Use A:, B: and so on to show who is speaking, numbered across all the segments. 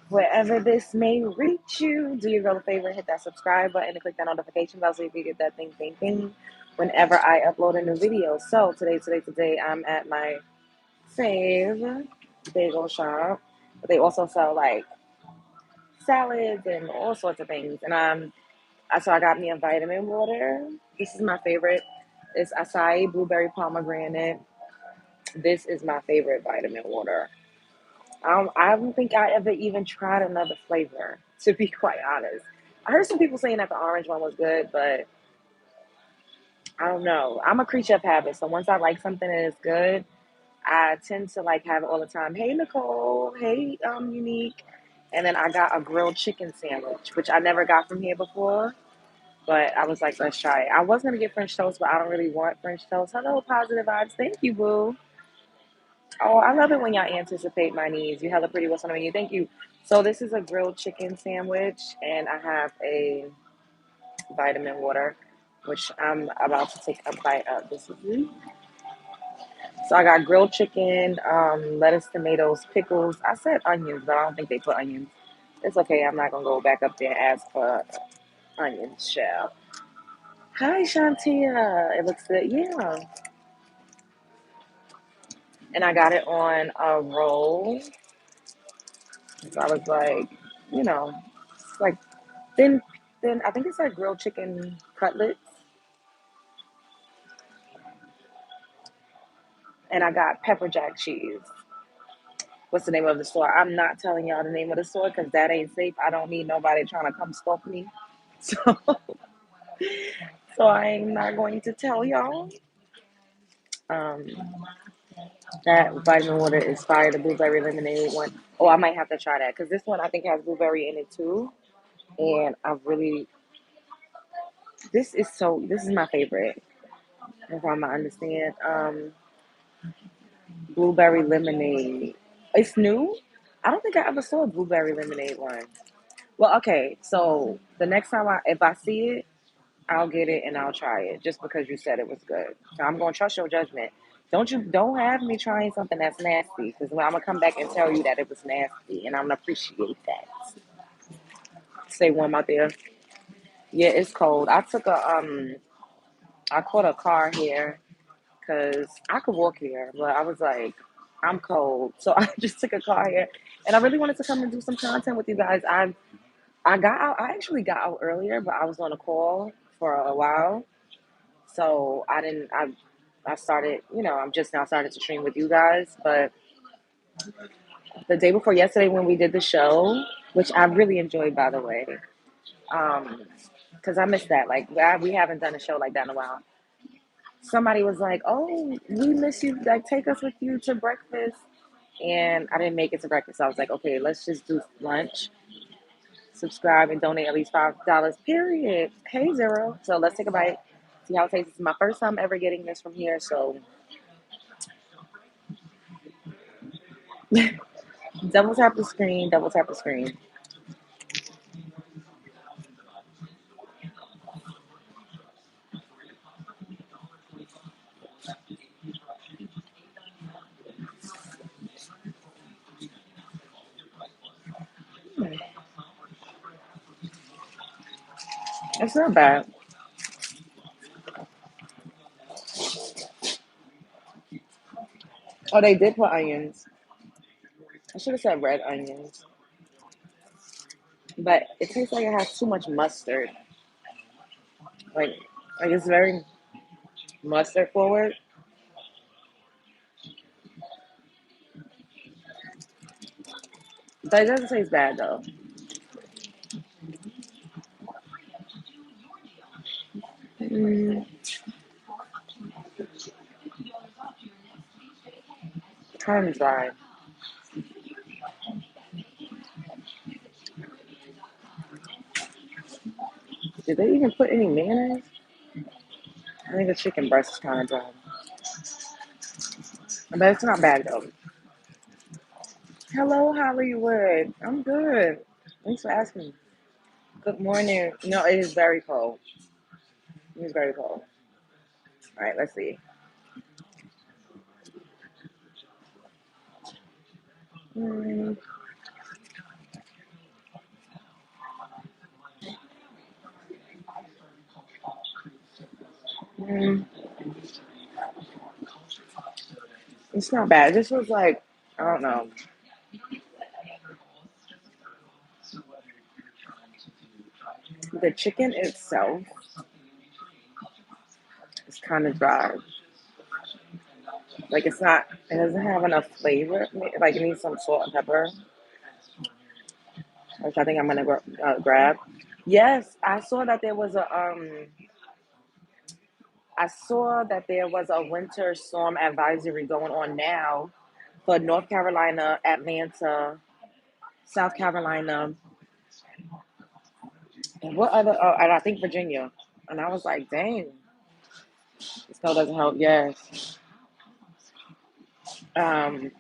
A: wherever this may reach you, do your girl a favor, hit that subscribe button and click that notification bell so you can get that thing whenever I upload a new video. So today, I'm at my fave bagel shop. They also sell like salads and all sorts of things. And so I got me a vitamin water. This is my favorite. It's acai blueberry pomegranate. This is my favorite vitamin water. I don't think I ever even tried another flavor, to be quite honest. I heard some people saying that the orange one was good, but I don't know. I'm a creature of habit, so once I like something and it's good, I tend to like have it all the time. Hey Nicole, hey Unique, and then I got a grilled chicken sandwich, which I never got from here before. But I was like, let's try it. I was gonna get French toast, but I don't really want French toast. Hello, positive vibes. Thank you, boo. Oh, I love it when y'all anticipate my needs. You hella pretty. What's on the menu? Thank you. So this is a grilled chicken sandwich, and I have a vitamin water, which I'm about to take a bite of. This is it. So I got grilled chicken, lettuce, tomatoes, pickles. I said onions, but I don't think they put onions. It's okay. I'm not gonna go back up there and ask for onions, shell. Hi, Shantia. It looks good. Yeah. And I got it on a roll. So I was like, it's like thin, thin. I think it's like grilled chicken cutlets. And I got pepper jack cheese. What's the name of the store? I'm not telling y'all the name of the store because that ain't safe. I don't need nobody trying to come stalk me. So, so I'm not going to tell y'all. Um, that vitamin water is fire. The blueberry lemonade one. Oh, I might have to try that because this one I think has blueberry in it too. And I really, this is my favorite. If I'm not understand, blueberry lemonade. It's new. I don't think I ever saw a blueberry lemonade one. Well, okay, so the next time if I see it, I'll get it and I'll try it just because you said it was good. So I'm gonna trust your judgment. Don't have me trying something that's nasty because I'm gonna come back and tell you that it was nasty and I'm gonna appreciate that. Stay warm out there. Yeah, it's cold. I caught a car here because I could walk here, but I was like, I'm cold, so I just took a car here, and I really wanted to come and do some content with you guys. I got out. I actually got out earlier, but I was on a call for a while, so I didn't. I started. I'm just now started to stream with you guys, but the day before yesterday when we did the show, which I really enjoyed, by the way, because I missed that. Like we haven't done a show like that in a while. Somebody was like, "Oh, we miss you. Like, take us with you to breakfast." And I didn't make it to breakfast. So I was like, "Okay, let's just do lunch. Subscribe and donate at least $5. Period. Hey, Zero. So let's take a bite. See how it tastes. It's my first time ever getting this from here. So double tap the screen. Double tap the screen. It's not bad. Oh, they did put onions. I should have said red onions, but it tastes like it has too much mustard. Like, like it's very mustard forward. But it doesn't taste bad though. Mm, kind of dry. Did they even put any mayonnaise? I think the chicken breast is kind of dry. But it's not bad though. Hello, Hollywood. I'm good. Thanks for asking. Good morning. No, it is very cold. It is very cold. All right, let's see. Mm, Mm, it's not bad. This was like, I don't know. The chicken itself is kind of dry. Like it's not, it doesn't have enough flavor. Like it needs some salt and pepper, which I think I'm gonna grab. Yes, I saw that there was a winter storm advisory going on now for North Carolina, Atlanta, South Carolina, and what other? Oh, and I think Virginia. And I was like, dang, the snow doesn't help. Yes. Um,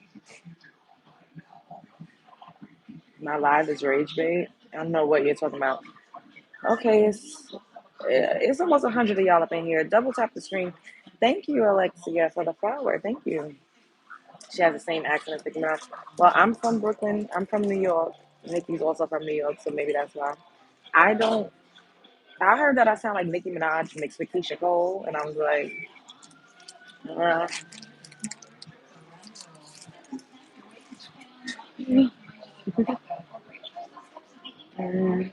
A: my live is rage bait. I don't know what you're talking about. Okay, it's almost 100 of y'all up in here. Double tap the screen. Thank you, Alexia, for the flower. Thank you. She has the same accent as Mickey Mouse. Well, I'm from Brooklyn. I'm from New York. Nikki's also from New York, so maybe that's why. I don't. I heard that I sound like Nicki Minaj mixed with Keisha Cole, and I was like, uh, mm,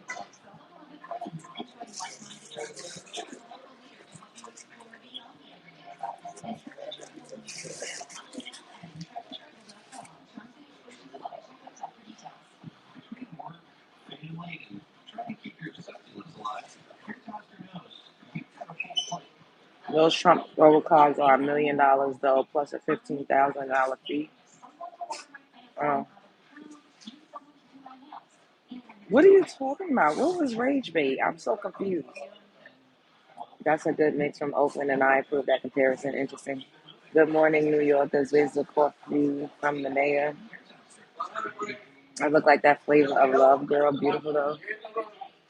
A: those Trump robocalls are $1 million though, plus a $15,000 fee. Oh, what are you talking about? What was rage bait? I'm so confused. That's a good mix from Oakland, and I approve that comparison. Interesting. Good morning, New York. This is the coffee from the mayor. I look like that flavor of love girl. Beautiful though.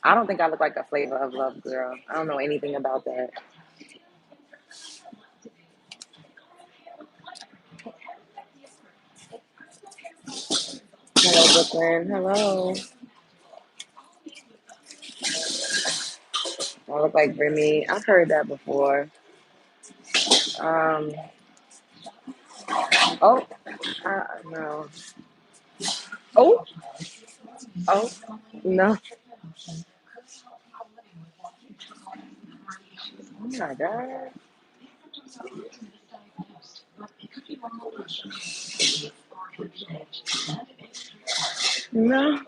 A: I don't think I look like a flavor of love girl. I don't know anything about that. Hello, Brooklyn. Hello. I look like Remy. I've heard that before. Um. Oh. No. Oh. Oh. No. Oh my God. No.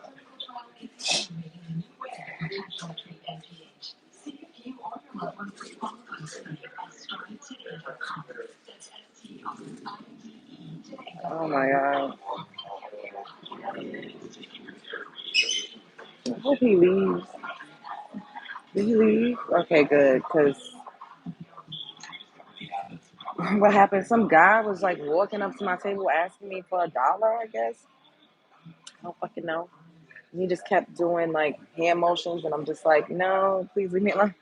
A: Oh my God. I hope he leaves. Did he leave? Okay, good. Cause what happened? Some guy was like walking up to my table asking me for $1. I guess. I don't fucking know. And he just kept doing like hand motions, and I'm just like, no, please leave me alone.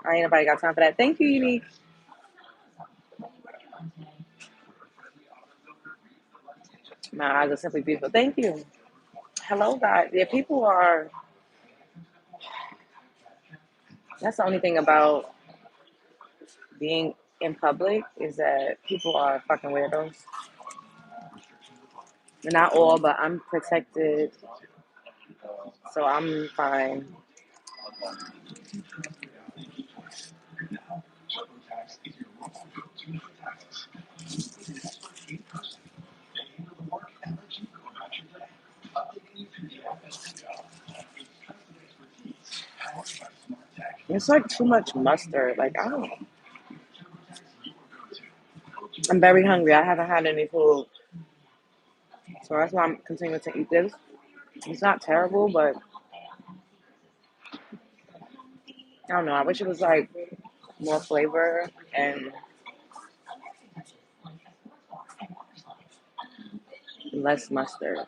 A: I ain't nobody got time for that. Thank you, Unique. My eyes are simply beautiful. Thank you. Hello, guys. Yeah, people are. That's the only thing about being in public is that people are fucking weirdos. Not all, but I'm protected, so I'm fine. It's like too much mustard. Like I don't. I'm very hungry. I haven't had any food, so that's why I'm continuing to eat this. It's not terrible, but I don't know. I wish it was like more flavor and less mustard.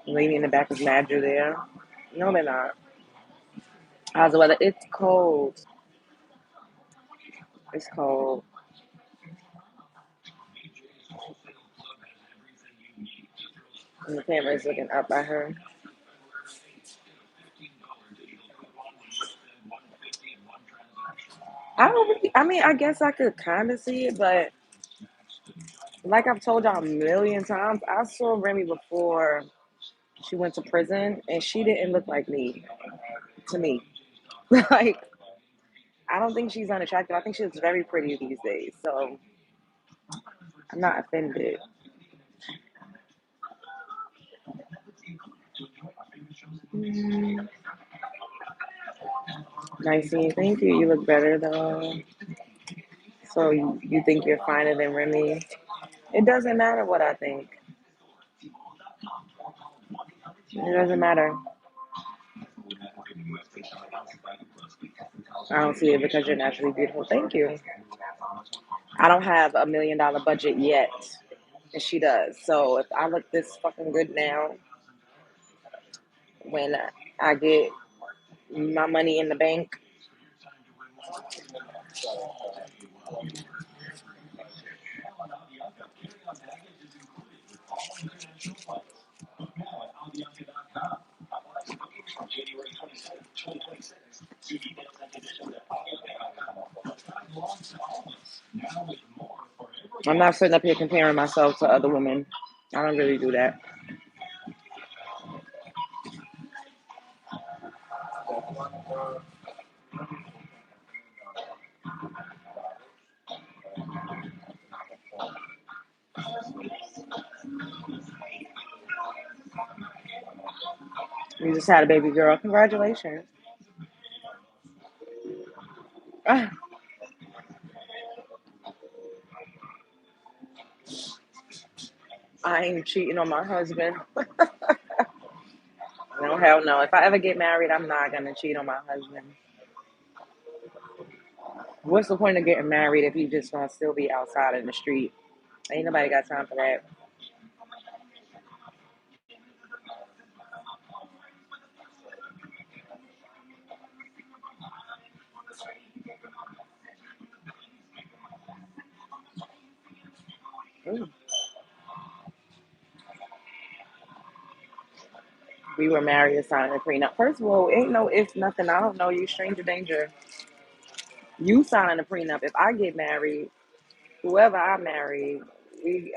A: The lady in the back is mad you're there. No, they're not. How's the weather? It's cold. It's cold. And the camera is looking up at her. I don't really, I mean, I guess I could kind of see it, but like I've told y'all a million times, I saw Remy before she went to prison, and she didn't look like me to me. Like, I don't think she's unattractive. I think she's very pretty these days. So I'm not offended. Mm, nice seeing you. Thank you. You look better though. So you think you're finer than Remy? It doesn't matter what I think. It doesn't matter. I don't see it because you're naturally beautiful. Thank you. I don't have $1 million budget yet, and she does. So if I look this fucking good now, when I get my money in the bank, I'm not sitting up here comparing myself to other women. I don't really do that. You just had a baby girl. Congratulations. I ain't cheating on my husband. No, hell no. If I ever get married, I'm not gonna cheat on my husband. What's the point of getting married if you just gonna still be outside in the street? Ain't nobody got time for that. Ooh. We were married and signed a prenup. First of all, ain't no if nothing. I don't know you, stranger danger. You signing a prenup. If I get married, whoever I marry, we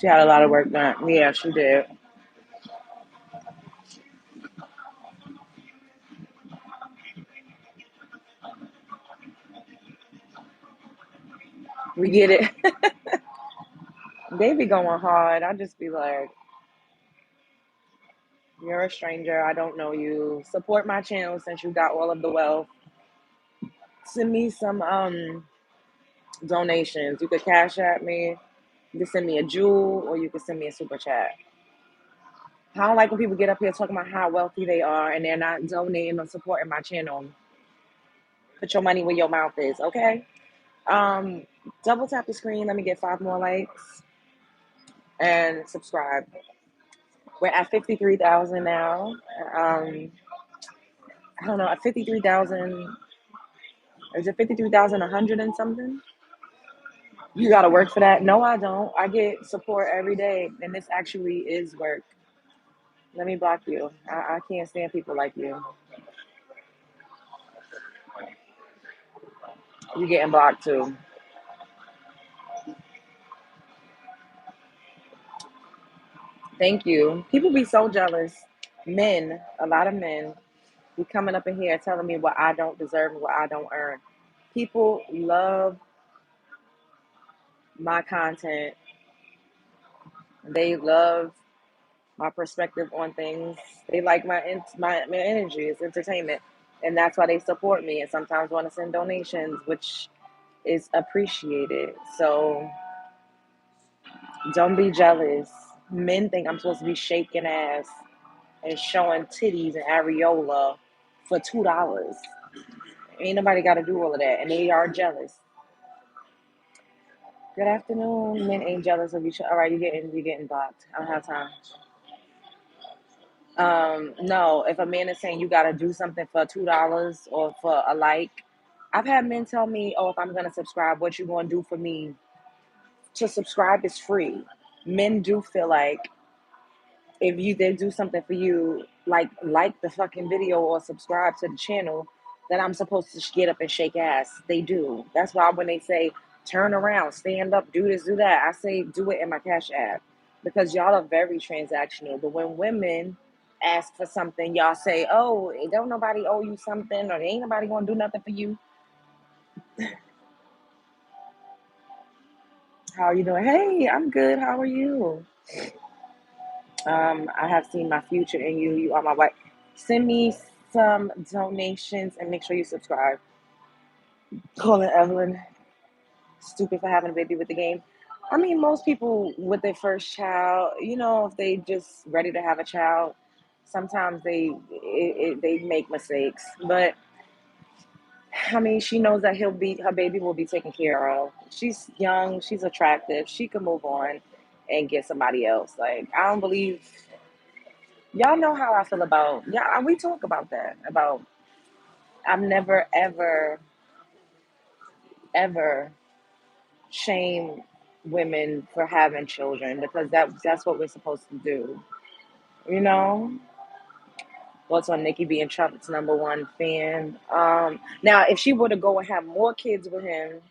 A: She had a lot of work done. Yeah, she did. We get it. They be going hard. I just be like, you're a stranger. I don't know you. Support my channel since you got all of the wealth. Send me some donations. You could cash at me. You can send me a jewel or you can send me a super chat. I don't like when people get up here talking about how wealthy they are and they're not donating or supporting my channel. Put your money where your mouth is, okay? Um, Double tap the screen. Let me get 5 more likes and subscribe. We're at 53,000 now. Um, I don't know, at 53,000. Is it 53,100 and something? You got to work for that? No, I don't. I get support every day, and this actually is work. Let me block you. I can't stand people like you. You getting blocked too. Thank you. People be so jealous. Men, a lot of men, be coming up in here telling me what I don't deserve and what I don't earn. People love my content. They love my perspective on things. They like my energy. It's entertainment, and that's why they support me. And sometimes want to send donations, which is appreciated. So don't be jealous. Men think I'm supposed to be shaking ass and showing titties and areola for $2. Ain't nobody got to do all of that, and they are jealous. Good afternoon. Men ain't jealous of each other. All right, you getting blocked. I don't have time. No, if a man is saying you got to do something for $2 or for a like, I've had men tell me, "Oh, if I'm gonna subscribe, what you gonna do for me?" To subscribe is free. Men do feel like if you they do something for you, like the fucking video or subscribe to the channel, then I'm supposed to get up and shake ass. They do. That's why when they say turn around, stand up, do this, do that, I say do it in my Cash App because y'all are very transactional. But when women ask for something, y'all say, "Oh, don't nobody owe you something, or ain't nobody gonna do nothing for you." How are you doing? Hey, I'm good. How are you? I have seen my future in you. You are my wife. Send me some donations and make sure you subscribe. Calling Evelyn stupid for having a baby with the game. I mean, most people with their first child, if they just ready to have a child, sometimes they make mistakes. But I mean, she knows that her baby will be taken care of. She's young, she's attractive, she can move on and get somebody else. Like I don't believe y'all know how I feel about yeah. We talk about that about I'm never ever shame women for having children because that's what we're supposed to do. You know. What's on Nikki being Trump's number one fan? Now if she were to go and have more kids with him,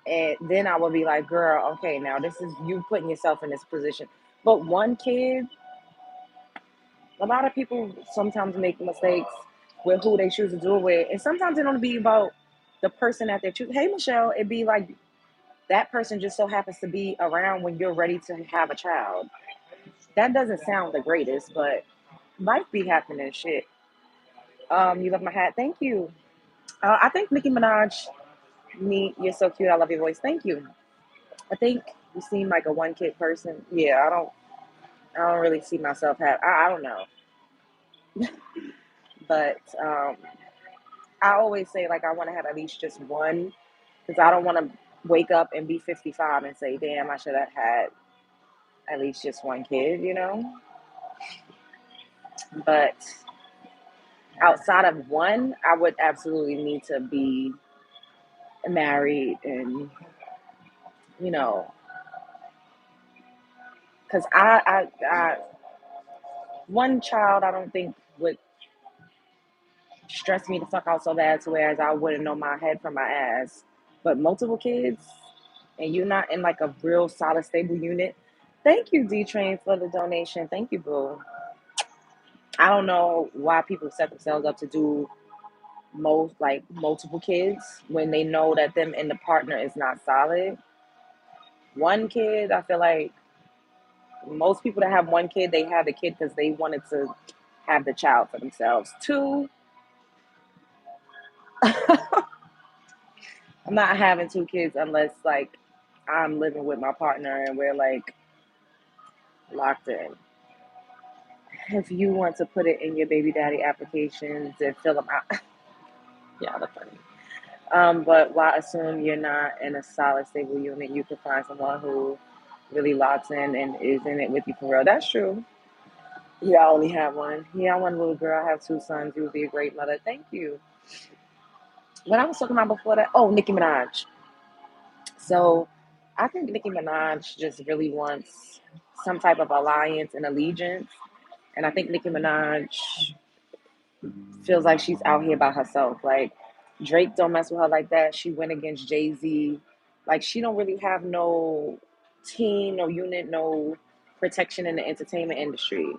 A: and then I would be like, girl, okay, now this is you putting yourself in this position. But one kid, a lot of people sometimes make mistakes with who they choose to do it with. And sometimes it don't be about the person that they choose. Hey, Michelle, it'd be like that person just so happens to be around when you're ready to have a child. That doesn't sound the greatest, but life be happening shit. You love my hat. Thank you. I think Nicki Minaj, you're so cute. I love your voice. Thank you. I think you seem like a one kid person. Yeah, I don't really see myself have. I don't know, but I always say like I want to have at least just one because I don't want to wake up and be 55 and say, damn, I should have had at least just one kid. But outside of one, I would absolutely need to be married and you know, because I one child I don't think would stress me the fuck out so bad to whereas I wouldn't know my head from my ass. But multiple kids and you're not in like a real solid stable unit. Thank you, D Train, for the donation. Thank you, boo. I don't know why people set themselves up to do multiple kids when they know that them and the partner is not solid. One kid, I feel like most people that have one kid, they have the kid because they wanted to have the child for themselves. Two, I'm not having two kids unless like I'm living with my partner and we're like locked in. If you want to put it in your baby daddy applications and fill them out, yeah, that's funny. But why assume you're not in a solid, stable unit? You could find someone who really locks in and is in it with you for real. That's true. Yeah, I only have one. Yeah, I want a little girl. I have two sons. You would be a great mother. Thank you. What I was talking about before that, oh, Nicki Minaj. So I think Nicki Minaj just really wants some type of alliance and allegiance. And I think Nicki Minaj feels like she's out here by herself. Like Drake don't mess with her like that. She went against Jay-Z. Like she don't really have no team, no unit, no protection in the entertainment industry.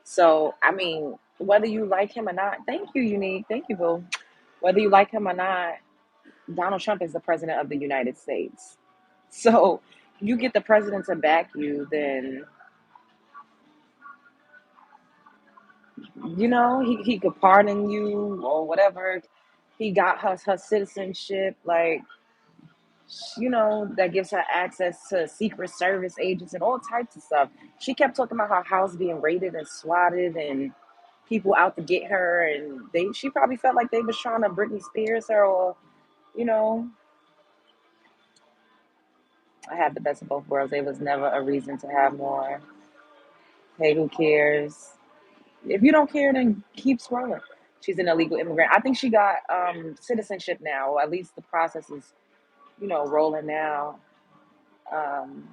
A: So I mean, whether you like him or not, thank you, Unique. Thank you, Boo. Whether you like him or not, Donald Trump is the president of the United States. So you get the president to back you, then he could pardon you or whatever. He got her citizenship, like that gives her access to Secret Service agents and all types of stuff. She kept talking about her house being raided and swatted, and people out to get her, and she probably felt like they was trying to Britney Spears her, or you know, I had the best of both worlds. There was never a reason to have more. Hey, who cares? If you don't care, then keep scrolling. She's an illegal immigrant. I think she got citizenship now, or at least the process is, rolling now. Um,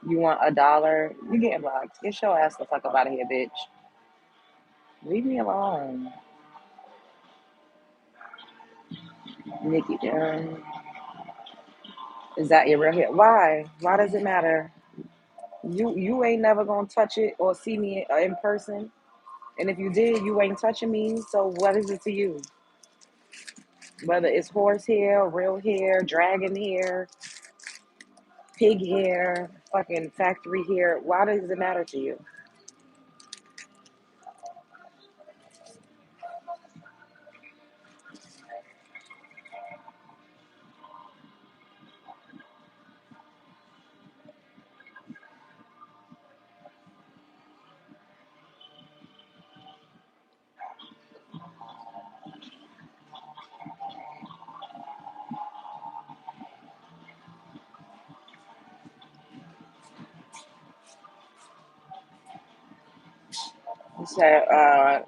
A: you want $1? You getting blocked. Get your ass the fuck up out of here, bitch. Leave me alone. Nikki, is that your real hair? Why? Why does it matter? You ain't never gonna touch it or see me in person. And if you did, you ain't touching me. So what is it to you? Whether it's horse hair, real hair, dragon hair, pig hair, fucking factory hair, why does it matter to you? You said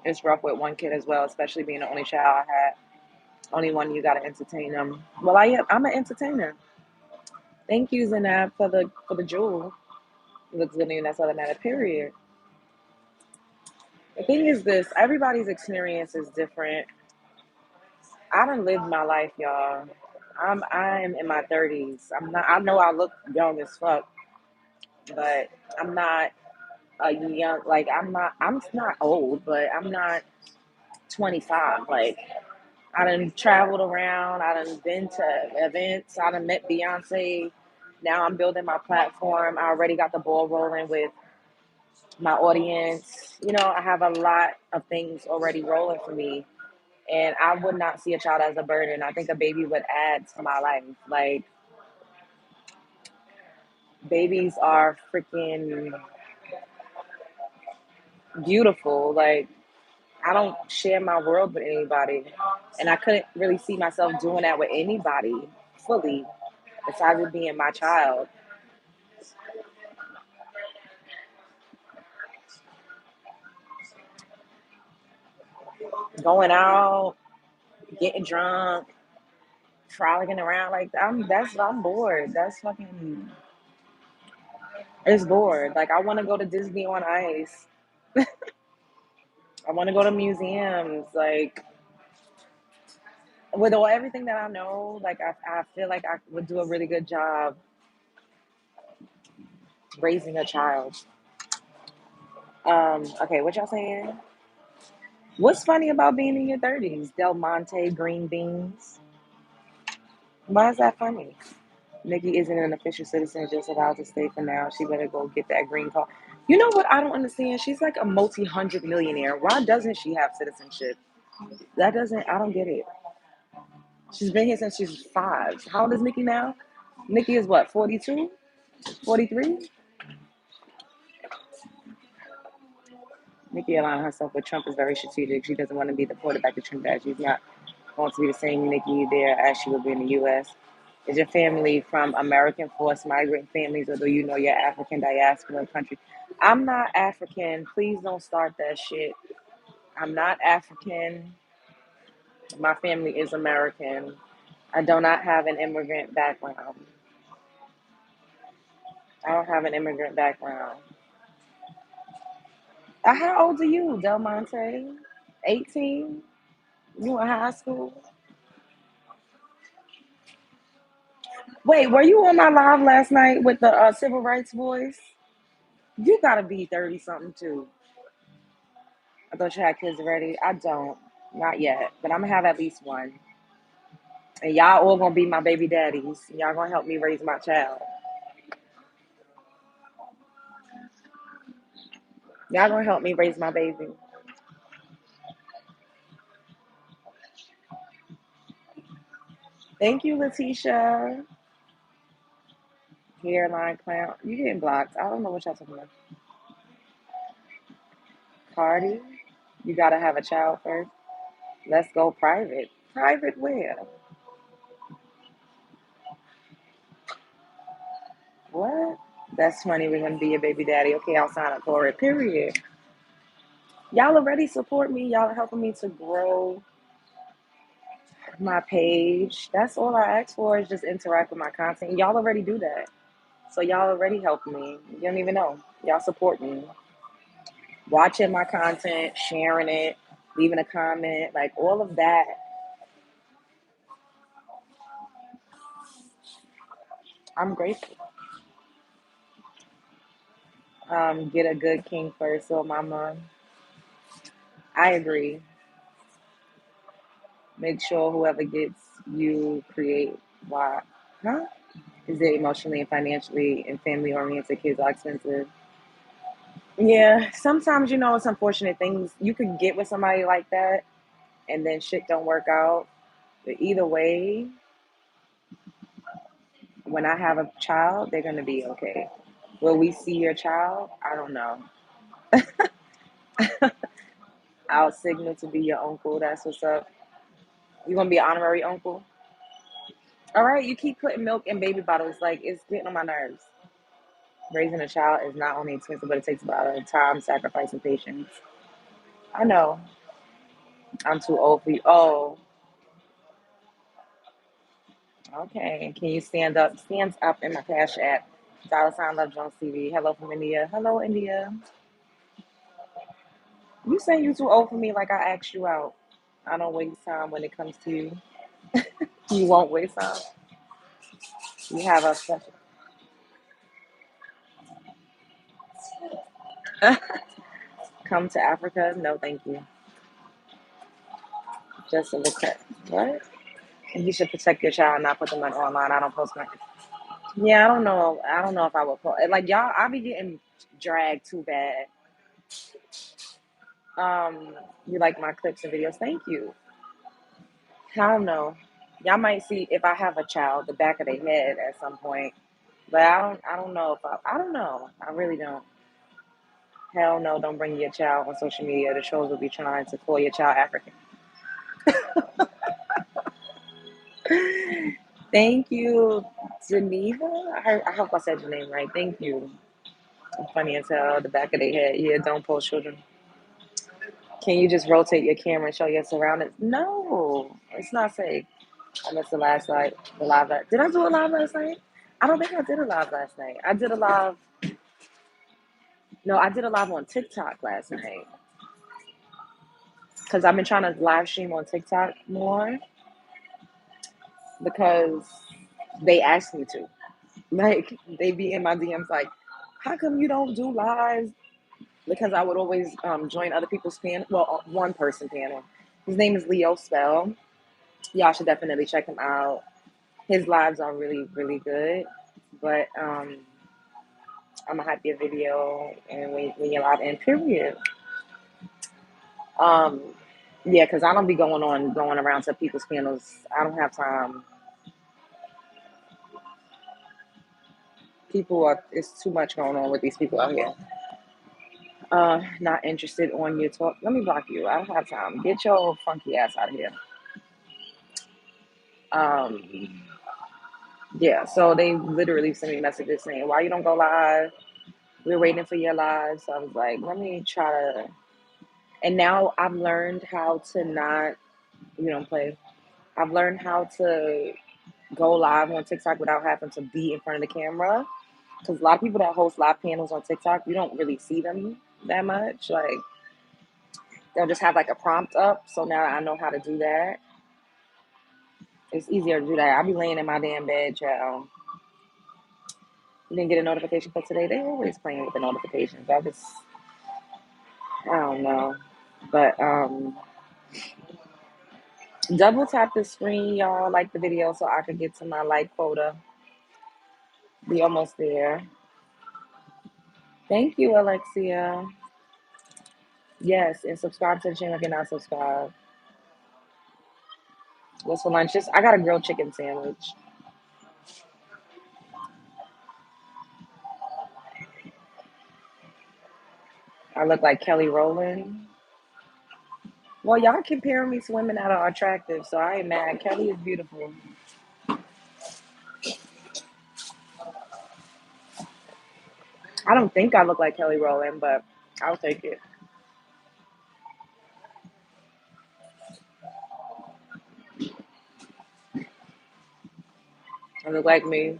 A: it's rough with one kid as well, especially being the only child I had. Only one, you gotta entertain them. Well, I'm an entertainer. Thank you, Zanab, for the jewel. It looks good, and that's all that matters. Period. The thing is this: everybody's experience is different. I done lived my life, y'all. I'm in my 30s. I'm not. I know I look young as fuck, but I'm not a young. Like I'm not. I'm not old, but I'm not 25. Like I done traveled around. I done been to events. I done met Beyonce. Now I'm building my platform. I already got the ball rolling with my audience. I have a lot of things already rolling for me. And I would not see a child as a burden. I think a baby would add to my life. Like, babies are freaking beautiful. Like, I don't share my world with anybody. And I couldn't really see myself doing that with anybody fully, besides it being my child. Going out, getting drunk, frolicking around, like I'm bored. That's fucking it's bored. Like I want to go to Disney on Ice. I want to go to museums. Like with all everything that I know, like I feel like I would do a really good job raising a child. Okay, what y'all saying? What's funny about being in your 30s? Del Monte green beans. Why is that funny? Nikki isn't an official citizen, just allowed to stay for now. She better go get that green card. You know what I don't understand? She's like a multi-hundred millionaire. Why doesn't she have citizenship? I don't get it. She's been here since she's 5. How old is Nikki now? Nikki is what, 42? 43? Nikki aligning herself with Trump is very strategic. She doesn't want to be deported back to Trinidad. She's not going to be the same Nikki there as she will be in the U.S. Is your family from American forced migrant families, or do you know your African diaspora country? I'm not African. Please don't start that shit. I'm not African. My family is American. I do not have an immigrant background. I don't have an immigrant background. How old are you, Del Monte? 18? You in high school? Wait, were you on my live last night with the civil rights voice? You gotta be 30 something too. I thought you had kids already. I don't. Not yet. But I'm gonna have at least one. And y'all all gonna be my baby daddies. Y'all gonna help me raise my child. Y'all gonna help me raise my baby. Thank you, Letitia. Hairline clown. You getting blocked. I don't know what y'all talking about. Cardi. You gotta have a child first. Let's go private. Private where? What? That's funny. We're gonna be your baby daddy. Okay, I'll sign up for it. Period. Y'all already support me. Y'all are helping me to grow my page. That's all I ask for is just interact with my content. Y'all already do that. So y'all already help me. You don't even know. Y'all support me. Watching my content, sharing it, leaving a comment, like all of that. I'm grateful. Get a good king first, so mama. I agree. Make sure whoever gets you create why. Huh? Is it emotionally and financially and family oriented? Kids are expensive. Yeah, sometimes it's unfortunate things. You could get with somebody like that and then shit don't work out. But either way, when I have a child, they're gonna be okay. Will we see your child? I don't know. I'll signal to be your uncle. That's what's up. You gonna be an honorary uncle? All right, you keep putting milk in baby bottles. Like it's getting on my nerves. Raising a child is not only expensive, but it takes a lot of time, sacrifice, and patience. I know. I'm too old for you. Oh, okay. Can you stand up? Stands up in my cash app. $ Love Jones TV. Hello from India. Hello, India. You say you too old for me like I asked you out. I don't waste time when it comes to you. You won't waste time. You have a special. Come to Africa? No, thank you. Just a look at what? You should protect your child, not put them on online. I don't post my. Yeah, I don't know. I don't know if I would post. Like y'all, I be getting dragged too bad. You like my clips and videos? Thank you. I don't know. Y'all might see if I have a child, the back of their head at some point. But I don't. I don't know if I. I don't know. I really don't. Hell no! Don't bring your child on social media. The trolls will be trying to call your child African. Thank you, Geneva. I hope I said your name right. Thank you. Funny as hell. The back of their head. Yeah. Don't post children. Can you just rotate your camera and show your surroundings? No, it's not safe. I missed the last night. The live. Did I do a live last night? I don't think I did a live last night. I did a live. No, I did a live on TikTok last night because I've been trying to live stream on TikTok more because they asked me to. Like they be in my DMs like, how come you don't do lives? Because I would always join other people's panel. Well, one person panel. His name is Leo Spell. Y'all should definitely check him out. His lives are really, really good. But I'm gonna hype your video and when you're live in period. Um, yeah, because I don't be going around to people's panels. I don't have time. People are it's too much going on with these people out here. Not interested on your talk. Let me block you. I don't have time. Get your funky ass out of here. Um, yeah. So they literally sent me messages saying, "Why you don't go live? We're waiting for your live." So I was like, "Let me try to." And now I've learned how to not, play. I've learned how to go live on TikTok without having to be in front of the camera. Because a lot of people that host live panels on TikTok, you don't really see them that much. Like they'll just have like a prompt up. So now I know how to do that. It's easier to do that. I'll be laying in my damn bed, child. You didn't get a notification for today. They always playing with the notifications. I don't know. But double tap the screen, y'all, like the video so I can get to my like quota. Be almost there. Thank you, Alexia. Yes, and subscribe to the channel if you're not subscribed. What's for lunch? Just I got a grilled chicken sandwich. I look like Kelly Rowland. Well, y'all comparing me to women that are attractive, so I ain't mad. Kelly is beautiful. I don't think I look like Kelly Rowland, but I'll take it. I look like me.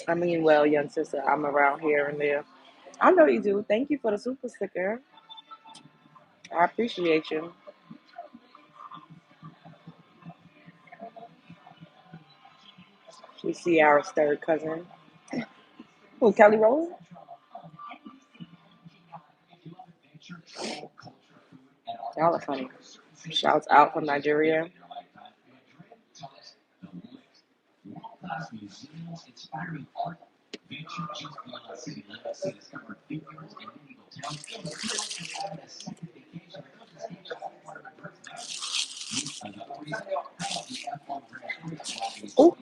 A: I mean, well, young sister, I'm around here and there. I know you do. Thank you for the super sticker. I appreciate you. She's Ciara's third cousin. Who, Kelly Rowland? Y'all are funny. Shouts out from Nigeria. Ooh.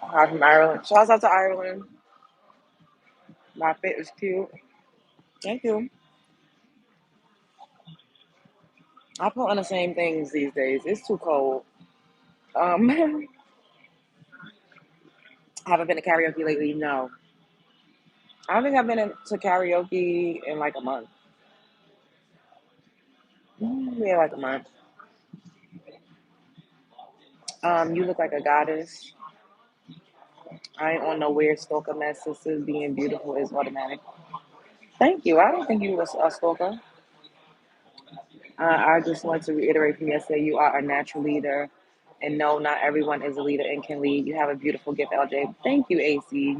A: Hi from Ireland. Shouts out to Ireland. My fit is cute. Thank you. I put on the same things these days. It's too cold. Haven't been to karaoke lately. No, I don't think I've been to karaoke in like a month. Yeah, like a month. You look like a goddess. I ain't on no weird stalker mess. Sisters being beautiful is automatic. Thank you. I don't think you was a stalker. I just want to reiterate from yesterday, you are a natural leader. And no, not everyone is a leader and can lead. You have a beautiful gift, LJ. Thank you, AC.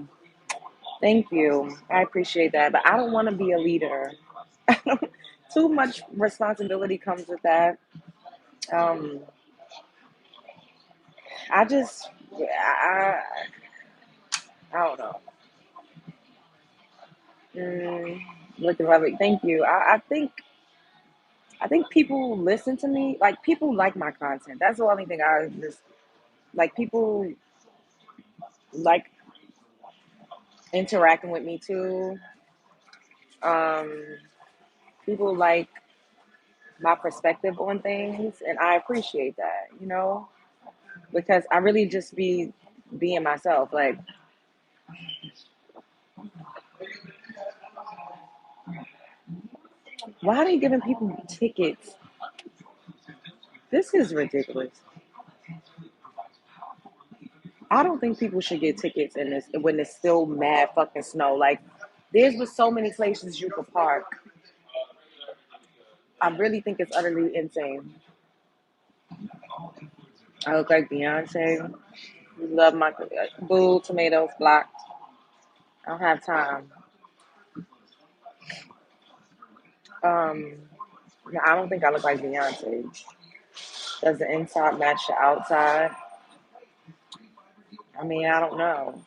A: Thank you. I appreciate that. But I don't want to be a leader. Too much responsibility comes with that. Um, I just, I don't know. Mm, looking lovely. Thank you. I think people listen to me. Like people like my content. That's the only thing I just like. People like interacting with me too. Um, people like my perspective on things, and I appreciate that. Because I really just be being myself. Like, why are they giving people tickets? This is ridiculous. I don't think people should get tickets in this when it's still mad fucking snow. Like, there's with so many places you could park. I really think it's utterly insane. I look like Beyonce. Love my boo tomatoes blocked. I don't have time. Um, no, I don't think I look like Beyonce. Does the inside match the outside? I mean, I don't know.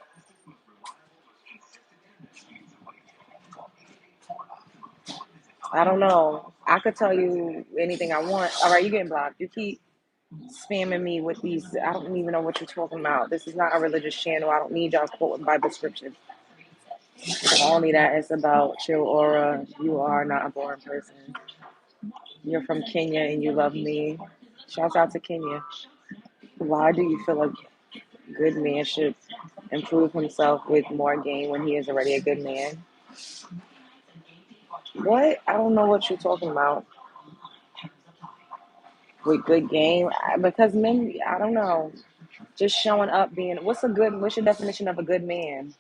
A: I don't know. I could tell you anything I want. All right, you getting blocked. You keep spamming me with these. I don't even know what you're talking about. This is not a religious channel. I don't need y'all quoting Bible scriptures. Only that it's about your aura. You are not a boring person. You're from Kenya and you love me. Shouts out to Kenya. Why do you feel a good man should improve himself with more game when he is already a good man? What? I don't know what you're talking about with good game. Because men, I don't know. Just showing up being, what's your definition of a good man?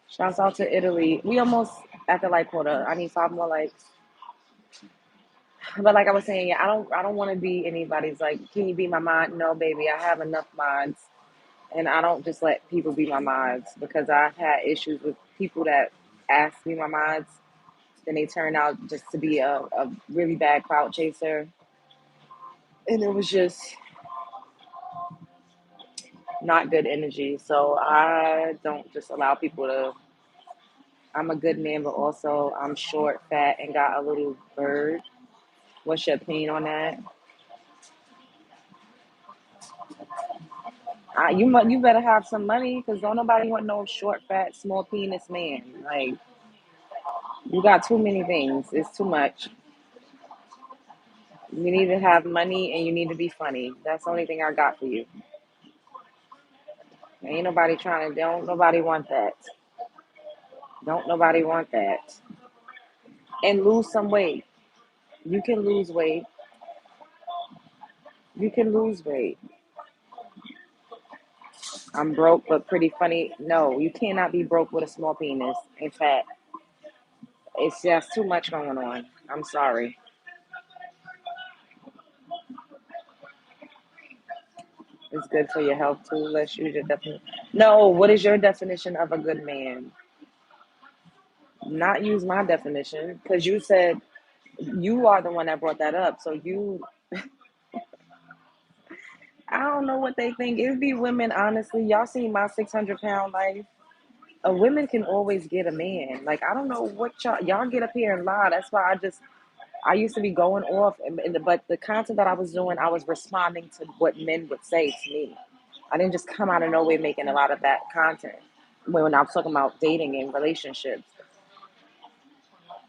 A: Shouts out to Italy. We almost at the like quota. I need 5 more likes. But like I was saying, yeah, I don't want to be anybody's like, can you be my mod? No, baby, I have enough mods. And I don't just let people be my mods because I've had issues with people that ask me my mods. Then they turn out just to be a really bad crowd chaser. And it was just, not good energy. So I don't just allow people to. I'm a good man, but also I'm short, fat, and got a little bird. What's your opinion on that? You better have some money because don't nobody want no short, fat, small penis man. Like you got too many things. It's too much. You need to have money and you need to be funny. That's the only thing I got for you. Ain't nobody trying to. Don't nobody want that. Don't nobody want that. And lose some weight. You can lose weight. You can lose weight. I'm broke but pretty funny. No, you cannot be broke with a small penis and fat. It's just too much going on. I'm sorry. It's good for your health too. Let's use your definition. No, what is your definition of a good man? Not use my definition because you said you are the one that brought that up. So I don't know what they think. It be women, honestly. Y'all seen my 600 pound life. A woman can always get a man. Like I don't know what y'all get up here and lie. That's why I used to be going off, but the content that I was doing, I was responding to what men would say to me. I didn't just come out of nowhere making a lot of that content. When I was talking about dating and relationships,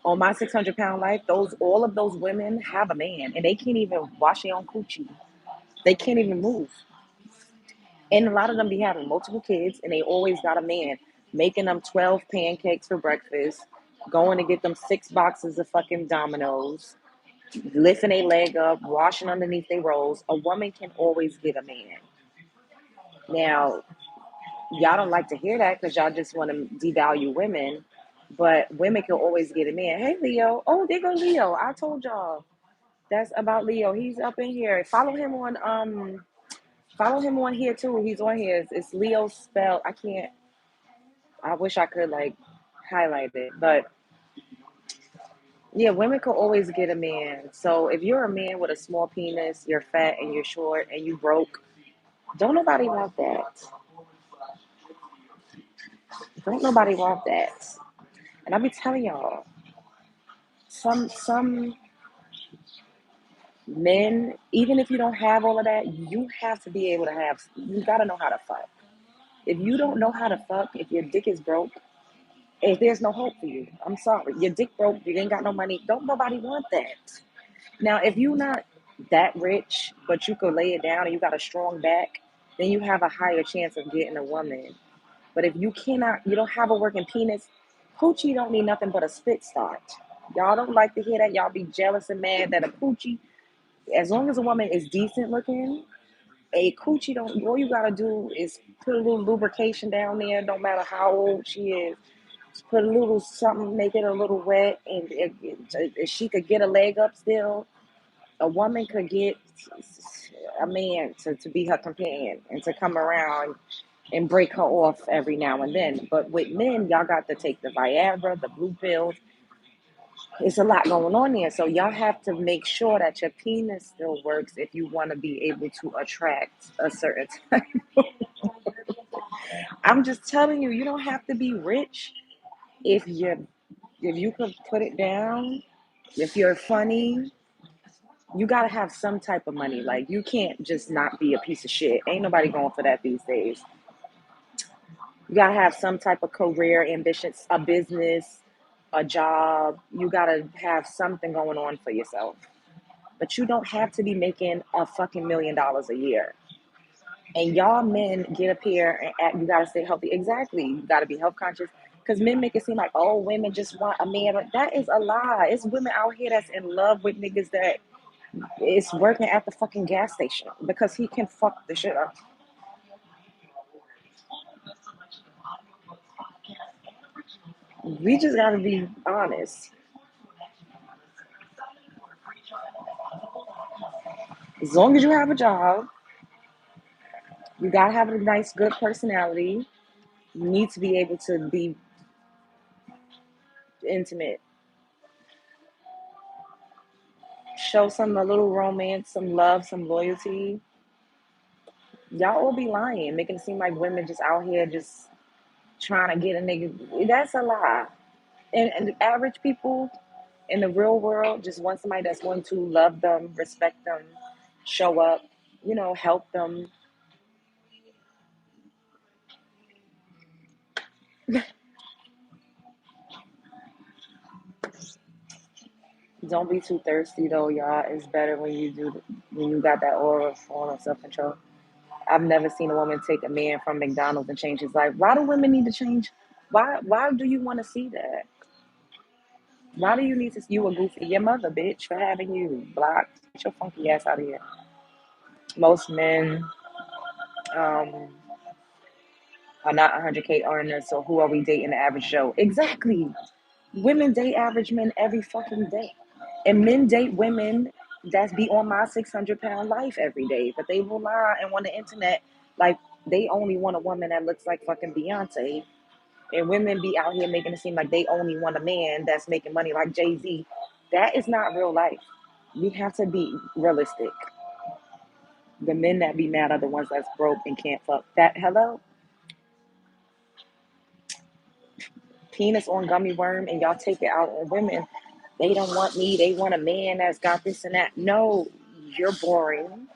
A: on my 600 pound life, those all of those women have a man, and they can't even wash their own coochie. They can't even move, and a lot of them be having multiple kids, and they always got a man making them 12 pancakes for breakfast, going to get them 6 boxes of fucking Dominoes, lifting a leg up, washing underneath their rolls. A woman can always get a man. Now, y'all don't like to hear that because y'all just want to devalue women, but women can always get a man. Hey, Leo. Oh, there go Leo. I told y'all that's about Leo. He's up in here. Follow him on here too. He's on here. It's Leo spelled. I can't. I wish I could like highlight it, but yeah, women could always get a man. So if you're a man with a small penis, you're fat and you're short and you broke, don't nobody want that. Don't nobody want that. And I be telling y'all, some men, even if you don't have all of that, you have to be able to have. You gotta know how to fuck. If you don't know how to fuck, if your dick is broke, if there's no hope for you, I'm sorry. Your dick broke. You ain't got no money. Don't nobody want that. Now, if you're not that rich, but you could lay it down and you got a strong back, then you have a higher chance of getting a woman. But if you cannot, you don't have a working penis, poochie don't need nothing but a spit start. Y'all don't like to hear that. Y'all be jealous and mad that a poochie, as long as a woman is decent looking, a coochie don't. All you gotta do is put a little lubrication down there. No matter how old she is, just put a little something, make it a little wet, and if she could get a leg up still, a woman could get a man to be her companion and to come around and break her off every now and then. But with men, y'all got to take the Viagra, the blue pills. It's a lot going on there. So y'all have to make sure that your penis still works if you want to be able to attract a certain type. I'm just telling you, you don't have to be rich if you could put it down, if you're funny, you gotta have some type of money. Like you can't just not be a piece of shit. Ain't nobody going for that these days. You gotta have some type of career ambitions, a business, a job. You gotta have something going on for yourself. But you don't have to be making a fucking $1 million a year. And y'all men get up here and act, you gotta stay healthy. Exactly. You gotta be health conscious. Because men make it seem like, oh, women just want a man. But that is a lie. It's women out here that's in love with niggas that is working at the fucking gas station because he can fuck the shit up. We just gotta be honest. As long as you have a job, you gotta have a nice, good personality. You need to be able to be intimate. Show some a little romance, some love, some loyalty. Y'all all be lying, making it seem like women just out here just trying to get a nigga. That's a lie. And the average people in the real world just want somebody that's going to love them, respect them, show up, help them. Don't be too thirsty though, y'all. It's better when you got that aura of form of self control. I've never seen a woman take a man from McDonald's and change his life. Why do women need to change? Why do you want to see that? Why do you need to? You a goofy, your mother, bitch, for having you blocked. Get your funky ass out of here. Most men um, are not 100K earners, so who are we dating the average Joe? Exactly. Women date average men every fucking day. And men date women that's be on my 600-pound life every day. But they will lie and on the internet like they only want a woman that looks like fucking Beyonce. And women be out here making it seem like they only want a man that's making money like Jay-Z. That is not real life. We have to be realistic. The men that be mad are the ones that's broke and can't fuck. That hello? Penis on gummy worm and y'all take it out on women. They don't want me. They want a man that's got this and that. No, you're boring.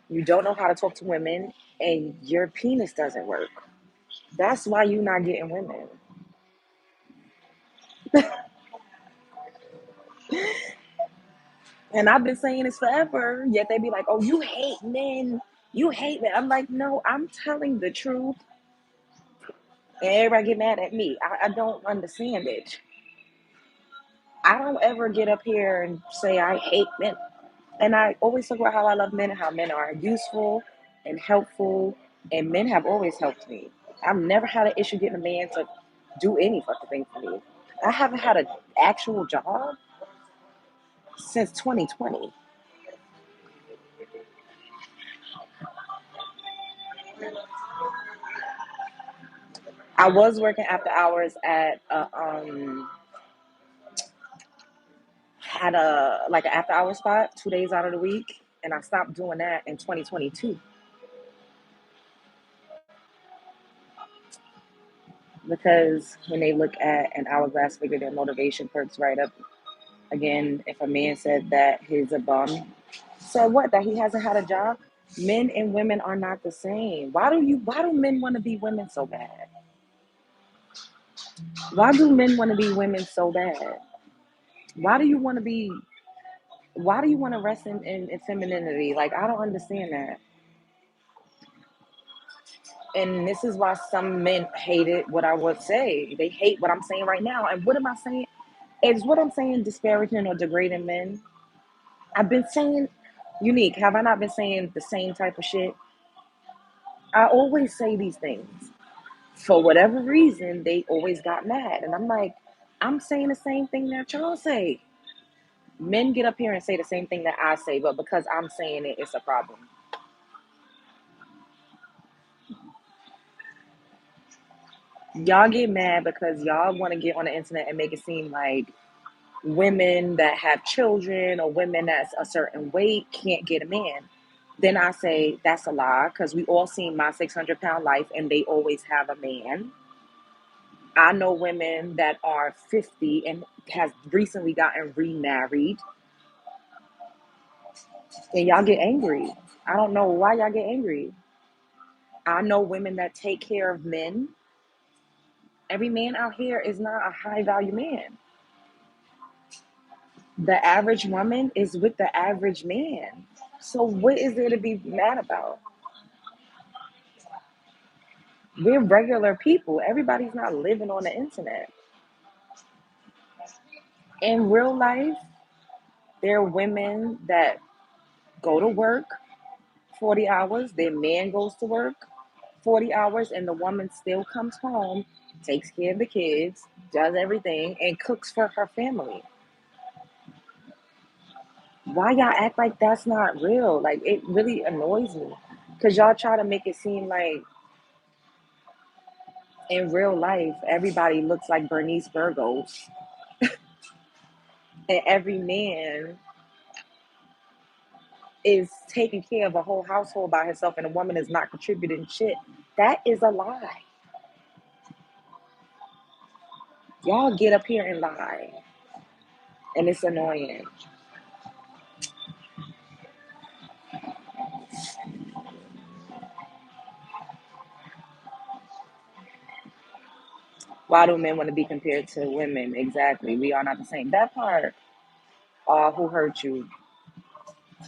A: You don't know how to talk to women and your penis doesn't work. That's why you're not getting women. And I've been saying this forever, yet they be like, oh, you hate men. You hate men. I'm like, no, I'm telling the truth. And everybody get mad at me. I don't understand it. I don't ever get up here and say I hate men. And I always talk about how I love men and how men are useful and helpful. And men have always helped me. I've never had an issue getting a man to do any fucking thing for me. I haven't had an actual job since 2020. I was working after hours at a like an after hour spot 2 days out of the week, and I stopped doing that in 2022 because when they look at an hourglass figure, their motivation perks right up. Again, if a man said that he's a bum, so what? That he hasn't had a job? Men and women are not the same. Why do men want to be women so bad? Why do men want to be women so bad? Why do you want to be why do you want to rest in femininity? Like I don't understand that. And this is why some men hated what I would say. They hate what I'm saying right now. And what am I saying? Is what I'm saying disparaging or degrading men? I've been saying unique. Have I not been saying the same type of shit? I always say these things. For whatever reason, they always got mad. And I'm like, I'm saying the same thing that y'all say. Men get up here and say the same thing that I say, but because I'm saying it, it's a problem. Y'all get mad because y'all want to get on the internet and make it seem like women that have children or women that's a certain weight can't get a man. Then I say that's a lie because we all seen my 600-pound life and they always have a man. I know women that are 50 and has recently gotten remarried, and y'all get angry. I don't know why y'all get angry. I know women that take care of men. Every man out here is not a high value man. The average woman is with the average man. So what is there to be mad about? We're regular people. Everybody's not living on the internet. In real life, there are women that go to work 40 hours, their man goes to work 40 hours, and the woman still comes home, takes care of the kids, does everything, and cooks for her family. Why y'all act like that's not real? Like, it really annoys me. Because y'all try to make it seem like in real life, everybody looks like Bernice Burgos, and every man is taking care of a whole household by herself and a woman is not contributing shit, that is a lie. Y'all get up here and lie, and it's annoying. Why do men want to be compared to women? Exactly. We are not the same. That part. Who hurt you?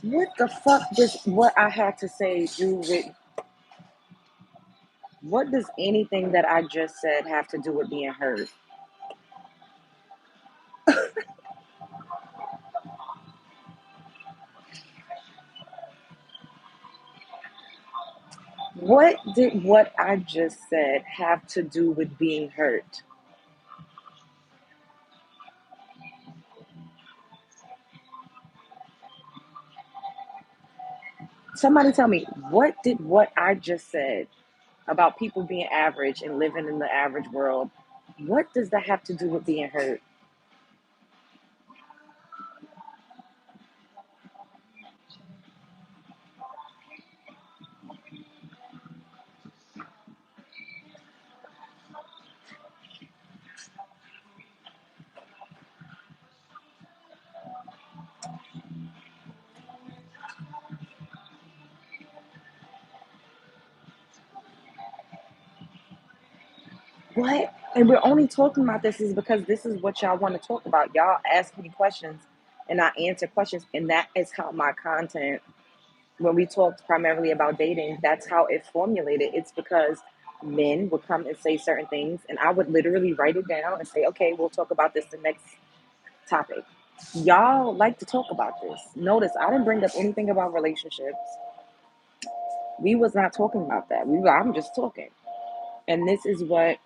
A: What the fuck does what I had to say do with what does anything that I just said have to do with being hurt? What did what I just said have to do with being hurt? Somebody tell me, what did what I just said about people being average and living in the average world, what does that have to do with being hurt? What? And we're only talking about this is because this is what y'all want to talk about. Y'all ask me questions and I answer questions. And that is how my content, when we talked primarily about dating, that's how it formulated. It's because men would come and say certain things and I would literally write it down and say, okay, we'll talk about this the next topic. Y'all like to talk about this. Notice I didn't bring up anything about relationships. We was not talking about that. I'm just talking. And this is what